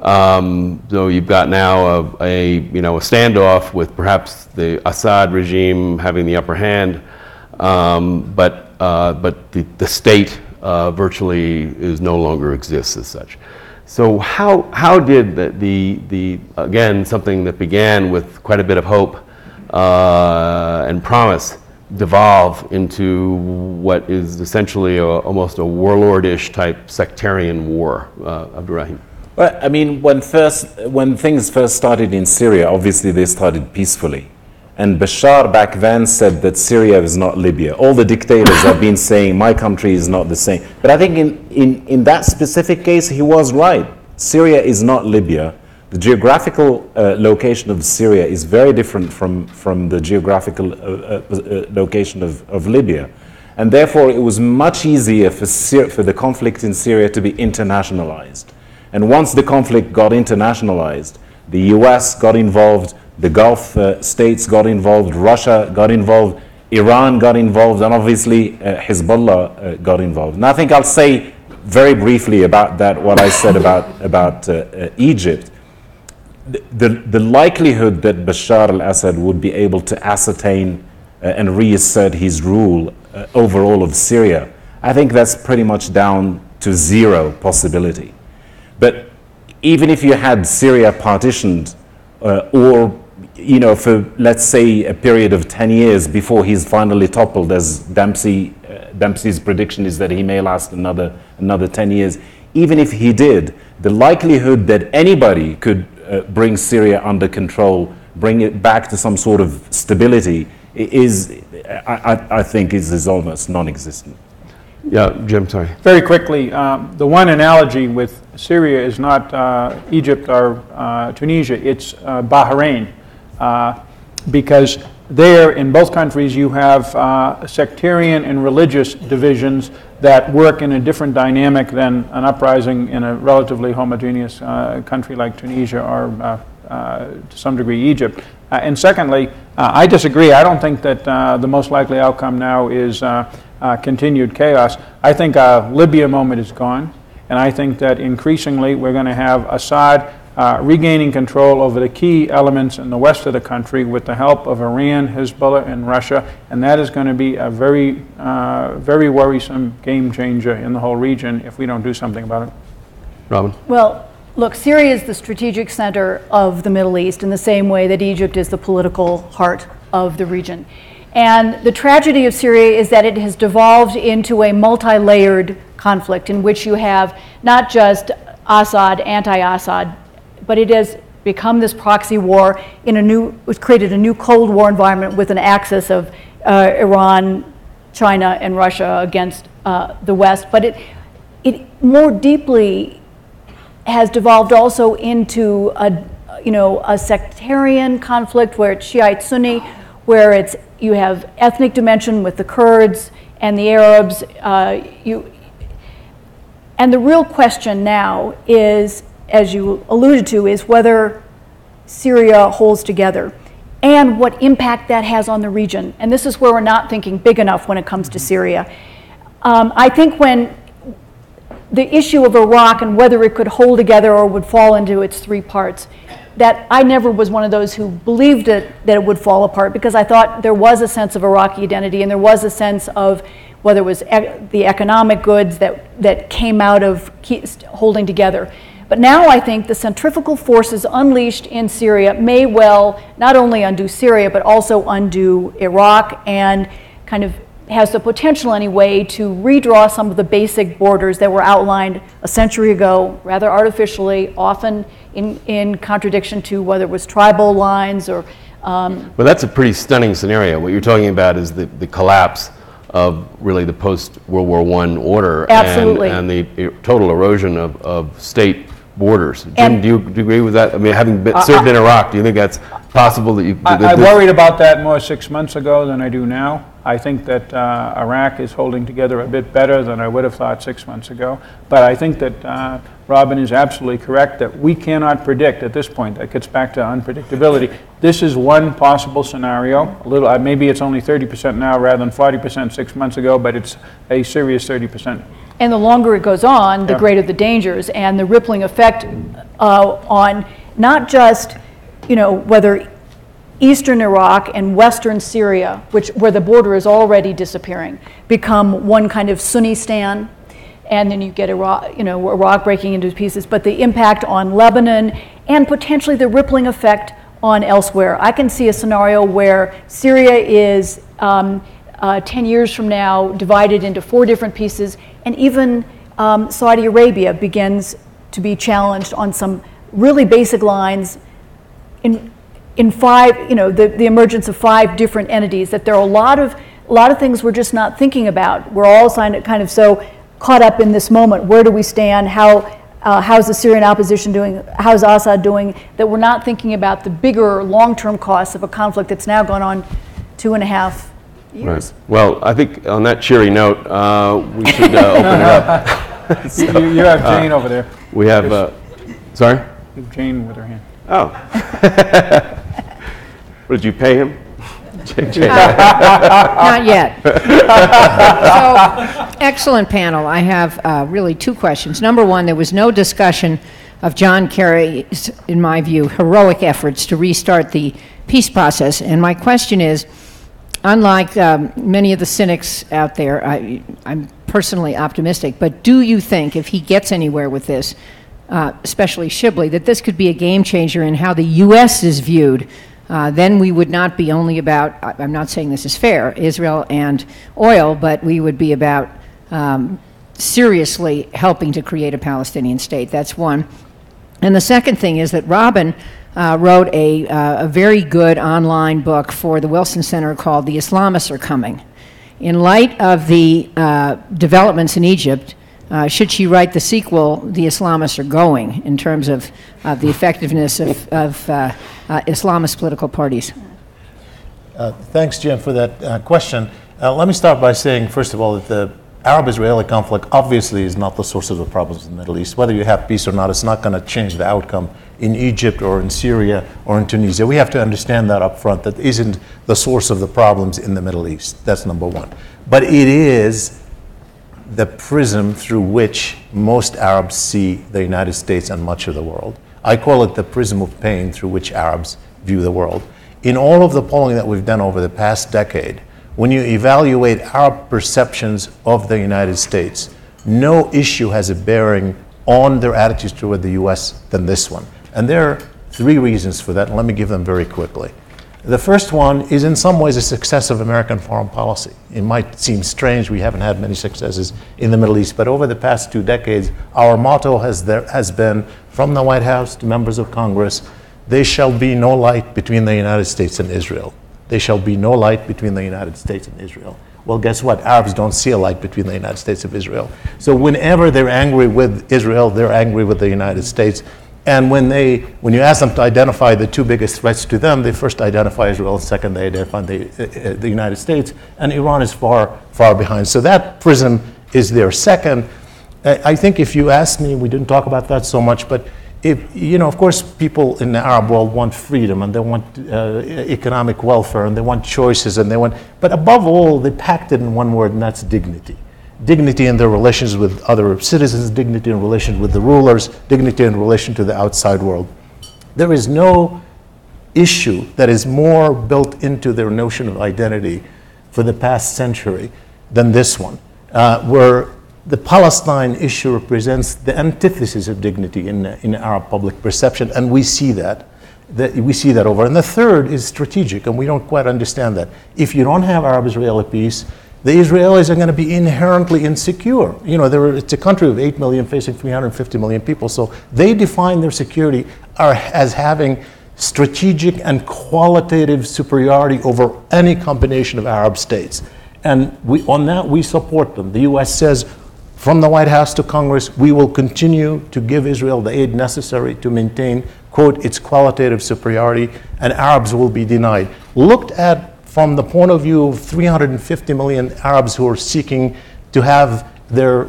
So you've got now a standoff with perhaps the Assad regime having the upper hand, but the state virtually no longer exists as such. So how did the again, something that began with quite a bit of hope and promise devolve into what is essentially almost a warlordish type sectarian war, Abderrahim?
Well, I mean, when things first started in Syria, obviously they started peacefully. And Bashar back then said that Syria is not Libya. All the dictators have been saying, my country is not the same. But I think in that specific case, he was right. Syria is not Libya. The geographical location of Syria is very different from the geographical location of Libya. And therefore, it was much easier for the conflict in Syria to be internationalized. And once the conflict got internationalized, the US got involved, the Gulf states got involved, Russia got involved, Iran got involved, and obviously Hezbollah got involved. And I think I'll say very briefly about that, what I said about Egypt. The likelihood that Bashar al-Assad would be able to ascertain and reassert his rule over all of Syria, I think that's pretty much down to zero possibility. But even if you had Syria partitioned, or for, let's say, a period of 10 years before he's finally toppled, as Dempsey's prediction is that he may last another 10 years, even if he did, the likelihood that anybody could bring Syria under control, bring it back to some sort of stability, I think is almost non-existent.
Yeah, Jim, sorry.
Very quickly, the one analogy with Syria is not Egypt or Tunisia, it's Bahrain. Because there, in both countries, you have sectarian and religious divisions that work in a different dynamic than an uprising in a relatively homogeneous country like Tunisia or, to some degree, Egypt. And secondly, I disagree. I don't think that the most likely outcome now is continued chaos. I think a Libya moment is gone, and I think that increasingly we're going to have Assad regaining control over the key elements in the west of the country with the help of Iran, Hezbollah, and Russia, and that is going to be a very, very worrisome game changer in the whole region if we don't do something about it.
Robin?
Well, look, Syria is the strategic center of the Middle East in the same way that Egypt is the political heart of the region. And the tragedy of Syria is that it has devolved into a multi-layered conflict in which you have not just Assad, anti-Assad, but it has become this proxy war it's created a new Cold War environment with an axis of Iran, China, and Russia against the West. But it more deeply has devolved also into a sectarian conflict where it's Shiite Sunni, where you have ethnic dimension with the Kurds and the Arabs. And the real question now is, as you alluded to, is whether Syria holds together and what impact that has on the region. And this is where we're not thinking big enough when it comes to Syria. I think when the issue of Iraq and whether it could hold together or would fall into its three parts, that I never was one of those who believed that it would fall apart, because I thought there was a sense of Iraqi identity and there was a sense of whether it was the economic goods that came out of holding together. But now I think the centrifugal forces unleashed in Syria may well not only undo Syria, but also undo Iraq, and kind of has the potential anyway to redraw some of the basic borders that were outlined a century ago, rather artificially, often in contradiction to whether it was tribal lines or...
Well, that's a pretty stunning scenario. What you're talking about is the collapse of really the post-World War I order.
Absolutely.
And the total erosion of state borders. Jim, do you agree with that? I mean, having served in Iraq, do you think that's possible that you...
I worried about that more 6 months ago than I do now. I think that Iraq is holding together a bit better than I would have thought 6 months ago. But I think that Robin is absolutely correct that we cannot predict at this point. That gets back to unpredictability. This is one possible scenario. A little, maybe it's only 30% now rather than 40% 6 months ago, but it's a serious 30%.
And the longer it goes on, the greater the dangers, and the rippling effect on not just, whether eastern Iraq and western Syria, where the border is already disappearing, become one kind of Sunnistan, and then you get Iraq breaking into pieces, but the impact on Lebanon and potentially the rippling effect on elsewhere. I can see a scenario where Syria is 10 years from now divided into 4 different pieces, and even Saudi Arabia begins to be challenged on some really basic lines in 5, the emergence of 5 different entities, that there are a lot of things we're just not thinking about. We're all kind of so caught up in this moment. Where do we stand? How's the Syrian opposition doing? How's Assad doing? That we're not thinking about the bigger long-term costs of a conflict that's now gone on 2.5 years.
Right. Well, I think on that cheery note, we should open it up.
So, you have Jane over there.
We have, sorry?
You have Jane with her hand.
Oh. What, did you pay him?
Not yet. So, excellent panel. I have really 2 questions. Number one, there was no discussion of John Kerry's, in my view, heroic efforts to restart the peace process. And my question is, unlike many of the cynics out there, I'm personally optimistic, but do you think if he gets anywhere with this, especially Shibley, that this could be a game changer in how the U.S. is viewed? Then we would not be only about, I'm not saying this is fair, Israel and oil, but we would be about seriously helping to create a Palestinian state. That's one. And the second thing is that Robin wrote a very good online book for the Wilson Center called The Islamists Are Coming. In light of the developments in Egypt, should she write the sequel, The Islamists Are Going, in terms of the effectiveness of Islamist political parties?
Thanks, Jim, for that question. Let me start by saying, first of all, that the Arab-Israeli conflict obviously is not the source of the problems in the Middle East. Whether you have peace or not, it's not going to change the outcome in Egypt or in Syria or in Tunisia. We have to understand that up front. That isn't the source of the problems in the Middle East. That's number one. But it is the prism through which most Arabs see the United States and much of the world. I call it the prism of pain through which Arabs view the world. In all of the polling that we've done over the past decade, when you evaluate Arab perceptions of the United States, no issue has a bearing on their attitudes toward the U.S. than this one. And there are 3 reasons for that, and let me give them very quickly. The first one is in some ways a success of American foreign policy. It might seem strange, we haven't had many successes in the Middle East, but over the past 2 decades, our motto has been, from the White House to members of Congress, there shall be no light between the United States and Israel. There shall be no light between the United States and Israel. Well, guess what? Arabs don't see a light between the United States and Israel. So whenever they're angry with Israel, they're angry with the United States. And when you ask them to identify the 2 biggest threats to them, they first identify Israel, and second they identify the United States, and Iran is far, far behind. So that prism is there. Second, I think if you ask me, we didn't talk about that so much, but of course, people in the Arab world want freedom, and they want economic welfare, and they want choices, but above all, they packed it in one word, and that's dignity. Dignity in their relations with other citizens, dignity in relation with the rulers, dignity in relation to the outside world. There is no issue that is more built into their notion of identity for the past century than this one, where the Palestine issue represents the antithesis of dignity in Arab public perception, and we see that. We see that over. And the third is strategic, and we don't quite understand that. If you don't have Arab-Israeli peace, the Israelis are going to be inherently insecure. You know, it's a country of 8 million facing 350 million people, so they define their security as having strategic and qualitative superiority over any combination of Arab states. And on that, we support them. The U.S. says, from the White House to Congress, we will continue to give Israel the aid necessary to maintain, quote, its qualitative superiority, and Arabs will be denied. Looked at from the point of view of 350 million Arabs who are seeking to have their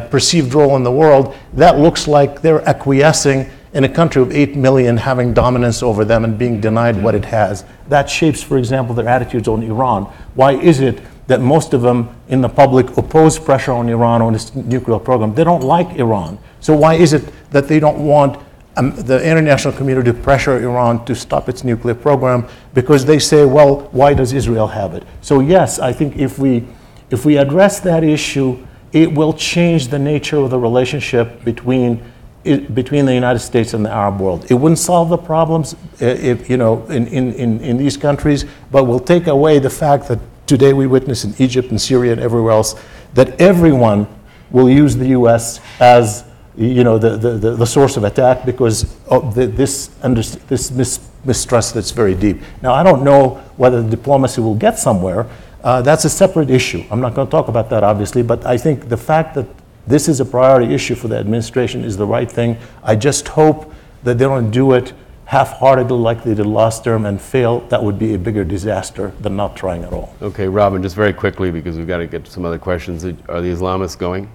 perceived role in the world, that looks like they're acquiescing in a country of 8 million having dominance over them and being denied what it has. That shapes, for example, their attitudes on Iran. Why is it that most of them in the public oppose pressure on Iran on its nuclear program? They don't like Iran. So why is it that they don't want the international community to pressure Iran to stop its nuclear program? Because they say, well, why does Israel have it? So yes, I think if we address that issue, it will change the nature of the relationship between the United States and the Arab world. It wouldn't solve the problems in these countries, but will take away the fact that today we witness in Egypt and Syria and everywhere else that everyone will use the U.S. as the source of attack because of this mistrust that's very deep. Now, I don't know whether the diplomacy will get somewhere. That's a separate issue. I'm not going to talk about that, obviously, but I think the fact that this is a priority issue for the administration is the right thing. I just hope that they don't do it half-heartedly like they did last term and fail. That would be a bigger disaster than not trying at all.
Okay, Robin, just very quickly, because we've got to get to some other questions. Are the Islamists going?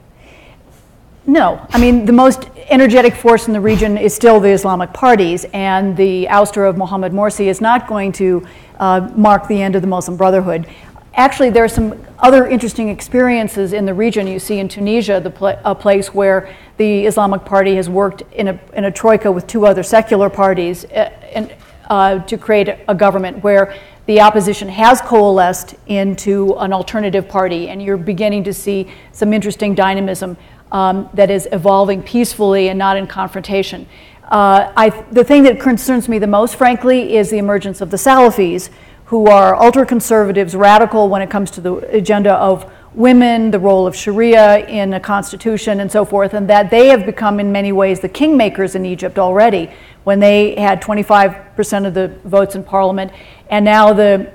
No. I mean, the most energetic force in the region is still the Islamic parties, and the ouster of Mohammed Morsi is not going to mark the end of the Muslim Brotherhood. Actually, there are some other interesting experiences in the region. You see in Tunisia, a place where the Islamic Party has worked in a troika with two other secular parties to create a government where the opposition has coalesced into an alternative party, and you're beginning to see some interesting dynamism that is evolving peacefully and not in confrontation. The thing that concerns me the most, frankly, is the emergence of the Salafis, who are ultra-conservatives, radical when it comes to the agenda of women, the role of Sharia in a constitution and so forth, and that they have become in many ways the kingmakers in Egypt already, when they had 25% of the votes in parliament, and now the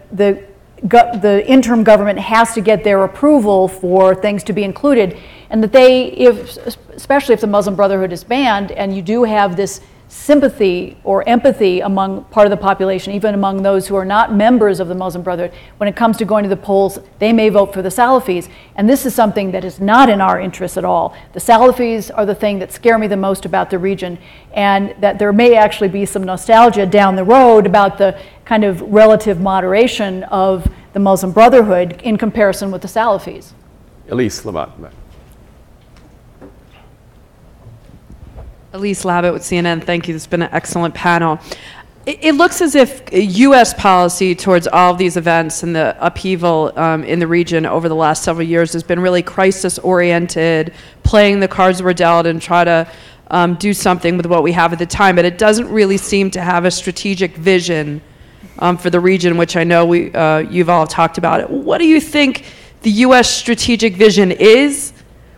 interim government has to get their approval for things to be included, and that especially if the Muslim Brotherhood is banned, and you do have this sympathy or empathy among part of the population, even among those who are not members of the Muslim Brotherhood, when it comes to going to the polls, they may vote for the Salafis. And this is something that is not in our interest at all. The Salafis are the thing that scare me the most about the region, and that there may actually be some nostalgia down the road about the kind of relative moderation of the Muslim Brotherhood in comparison with the Salafis.
Elise Labat.
Elise Labott with CNN. Thank you. This has been an excellent panel. It looks as if U.S. policy towards all of these events and the upheaval in the region over the last several years has been really crisis-oriented, playing the cards we're dealt and try to do something with what we have at the time. But it doesn't really seem to have a strategic vision for the region, which I know you've all talked about. What do you think the U.S. strategic vision is?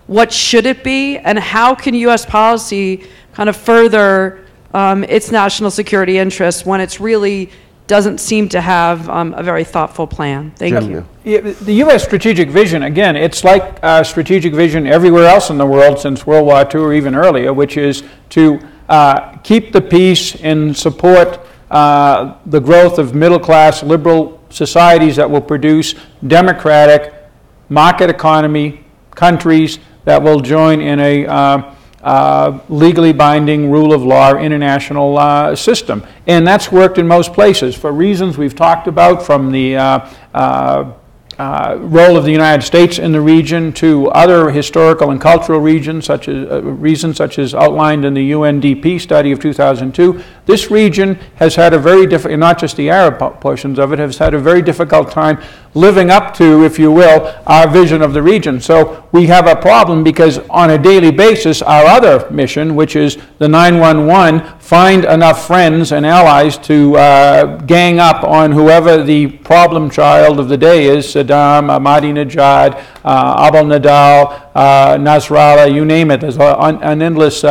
What should it be? And how can U.S. policy kind of further its national security interests when it's really doesn't seem to have a very thoughtful plan? Thank you.
Yeah, the U.S. strategic vision, again, it's like strategic vision everywhere else in the world since World War II or even earlier, which is to keep the peace and support the growth of middle-class liberal societies that will produce democratic market economy countries that will join in a legally binding rule of law international system. And that's worked in most places for reasons we've talked about, from the role of the United States in the region to other historical and cultural regions, such as outlined in the UNDP study of 2002. This region has had a very difficult, not just the Arab portions of it, has had a very difficult time living up to, if you will, our vision of the region. So we have a problem because on a daily basis, our other mission, which is the 911, find enough friends and allies to gang up on whoever the problem child of the day is, Saddam, Ahmadinejad, Abel Nadal, Nasrallah, you name it. There's an endless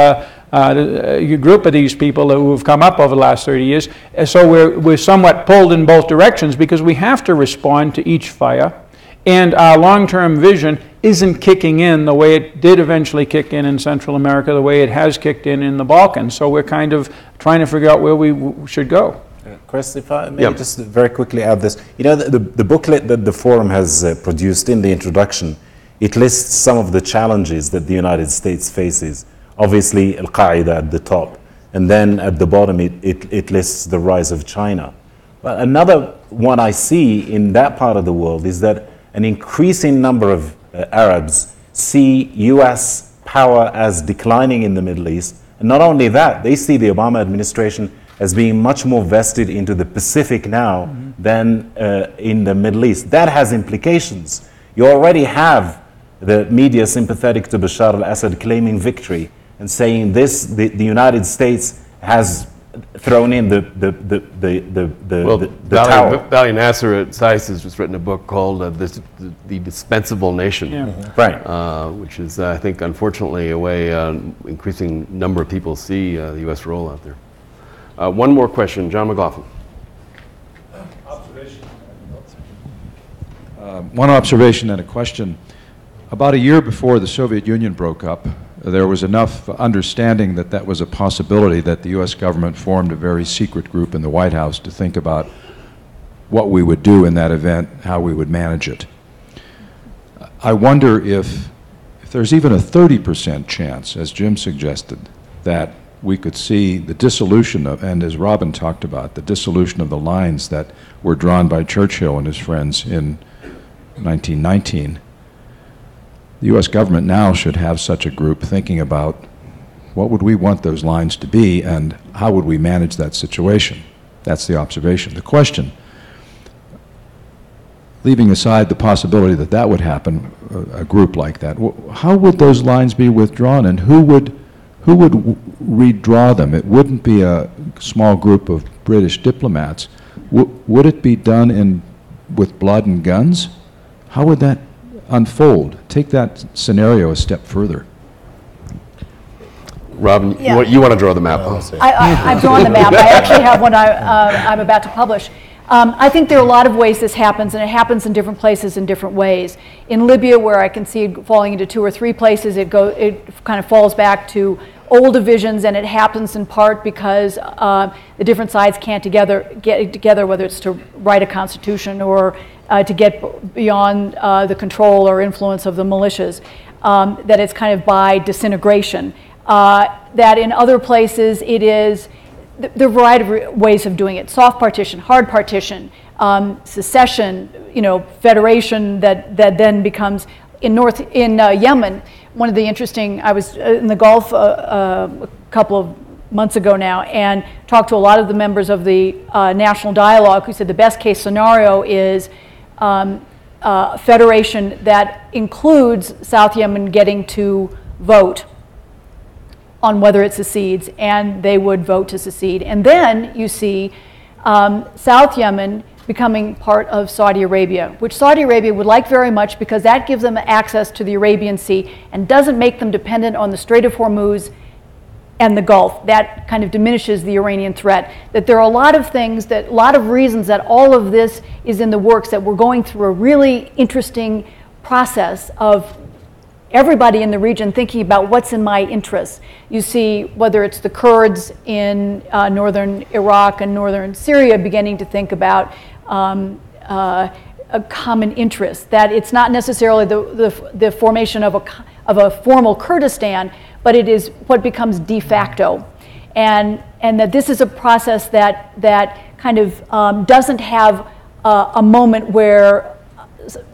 group of these people who have come up over the last 30 years. So we're somewhat pulled in both directions because we have to respond to each fire. And our long-term vision isn't kicking in the way it did eventually kick in Central America, the way it has kicked in the Balkans. So we're kind of trying to figure out where we should go.
Chris, if I may just very quickly add this. You know, the booklet that the forum has produced in the introduction, it lists some of the challenges that the United States faces. Obviously, Al-Qaeda at the top. And then at the bottom, it lists the rise of China. But another one I see in that part of the world is that an increasing number of Arabs see U.S. power as declining in the Middle East. And not only that, they see the Obama administration as being much more vested into the Pacific now than in the Middle East. That has implications. You already have the media sympathetic to Bashar al-Assad claiming victory and saying the United States has thrown in the tower.
Vali Nasser at SAIS has just written a book called The Dispensable Nation, which is, I think, unfortunately, a way increasing number of people see the U.S. role out there. One more question, John McLaughlin.
One observation and a question. About a year before the Soviet Union broke up, there was enough understanding that that was a possibility that the U.S. government formed a very secret group in the White House to think about what we would do in that event, how we would manage it. I wonder if there's even a 30% chance, as Jim suggested, that we could see the dissolution of, and as Robin talked about, the dissolution of the lines that were drawn by Churchill and his friends in 1919. The U.S. government now should have such a group thinking about what would we want those lines to be and how would we manage that situation. That's the observation. The question, leaving aside the possibility that that would happen, a group like that, how would those lines be withdrawn and who would redraw them? It wouldn't be a small group of British diplomats. Would it be done with blood and guns? How would that unfold? Take that scenario a step further.
Robin, you want to draw the map?
I've drawn the map. I actually have one I'm about to publish. I think there are a lot of ways this happens, and it happens in different places in different ways. In Libya, where I can see it falling into 2 or 3 places, it kind of falls back to old divisions, and it happens in part because the different sides can't get together, whether it's to write a constitution or to get beyond the control or influence of the militias, that it's kind of by disintegration. That in other places it is, there are a variety of ways of doing it: soft partition, hard partition, secession, federation that then becomes in Yemen. One of the interesting, I was in the Gulf a couple of months ago now and talked to a lot of the members of the National Dialogue who said the best case scenario is federation that includes South Yemen getting to vote on whether it secedes, and they would vote to secede. And then you see South Yemen becoming part of Saudi Arabia, which Saudi Arabia would like very much because that gives them access to the Arabian Sea and doesn't make them dependent on the Strait of Hormuz and the Gulf. That kind of diminishes the Iranian threat. That there are a lot of things, a lot of reasons that all of this is in the works, that we're going through a really interesting process of everybody in the region thinking about what's in my interest. You see, whether it's the Kurds in northern Iraq and northern Syria beginning to think about a common interest, that it's not necessarily the formation of a formal Kurdistan, but it is what becomes de facto. And that this is a process that kind of doesn't have a moment where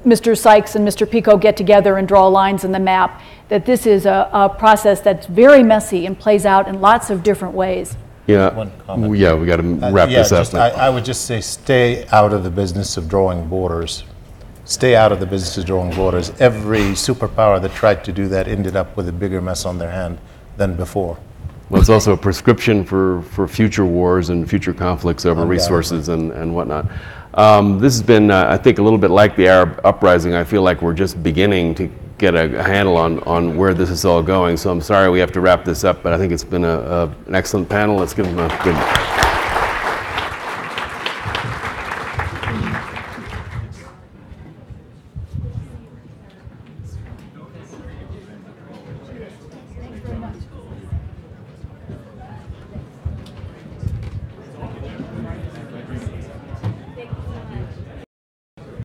Mr. Sykes and Mr. Pico get together and draw lines in the map, that this is a process that's very messy and plays out in lots of different ways.
Yeah,
One comment.
yeah, we got to wrap
Yeah,
this up.
just, I would just say stay out of the business of drawing borders. Stay out of the business of drawing borders. Every superpower that tried to do that ended up with a bigger mess on their hand than before.
Well, it's also a prescription for future wars and future conflicts over
Undoubtedly.
resources and whatnot. This has been, I think, a little bit like the Arab uprising. I feel like we're just beginning to get a handle on where this is all going. So I'm sorry we have to wrap this up, but I think it's been an excellent panel. Let's give them a good...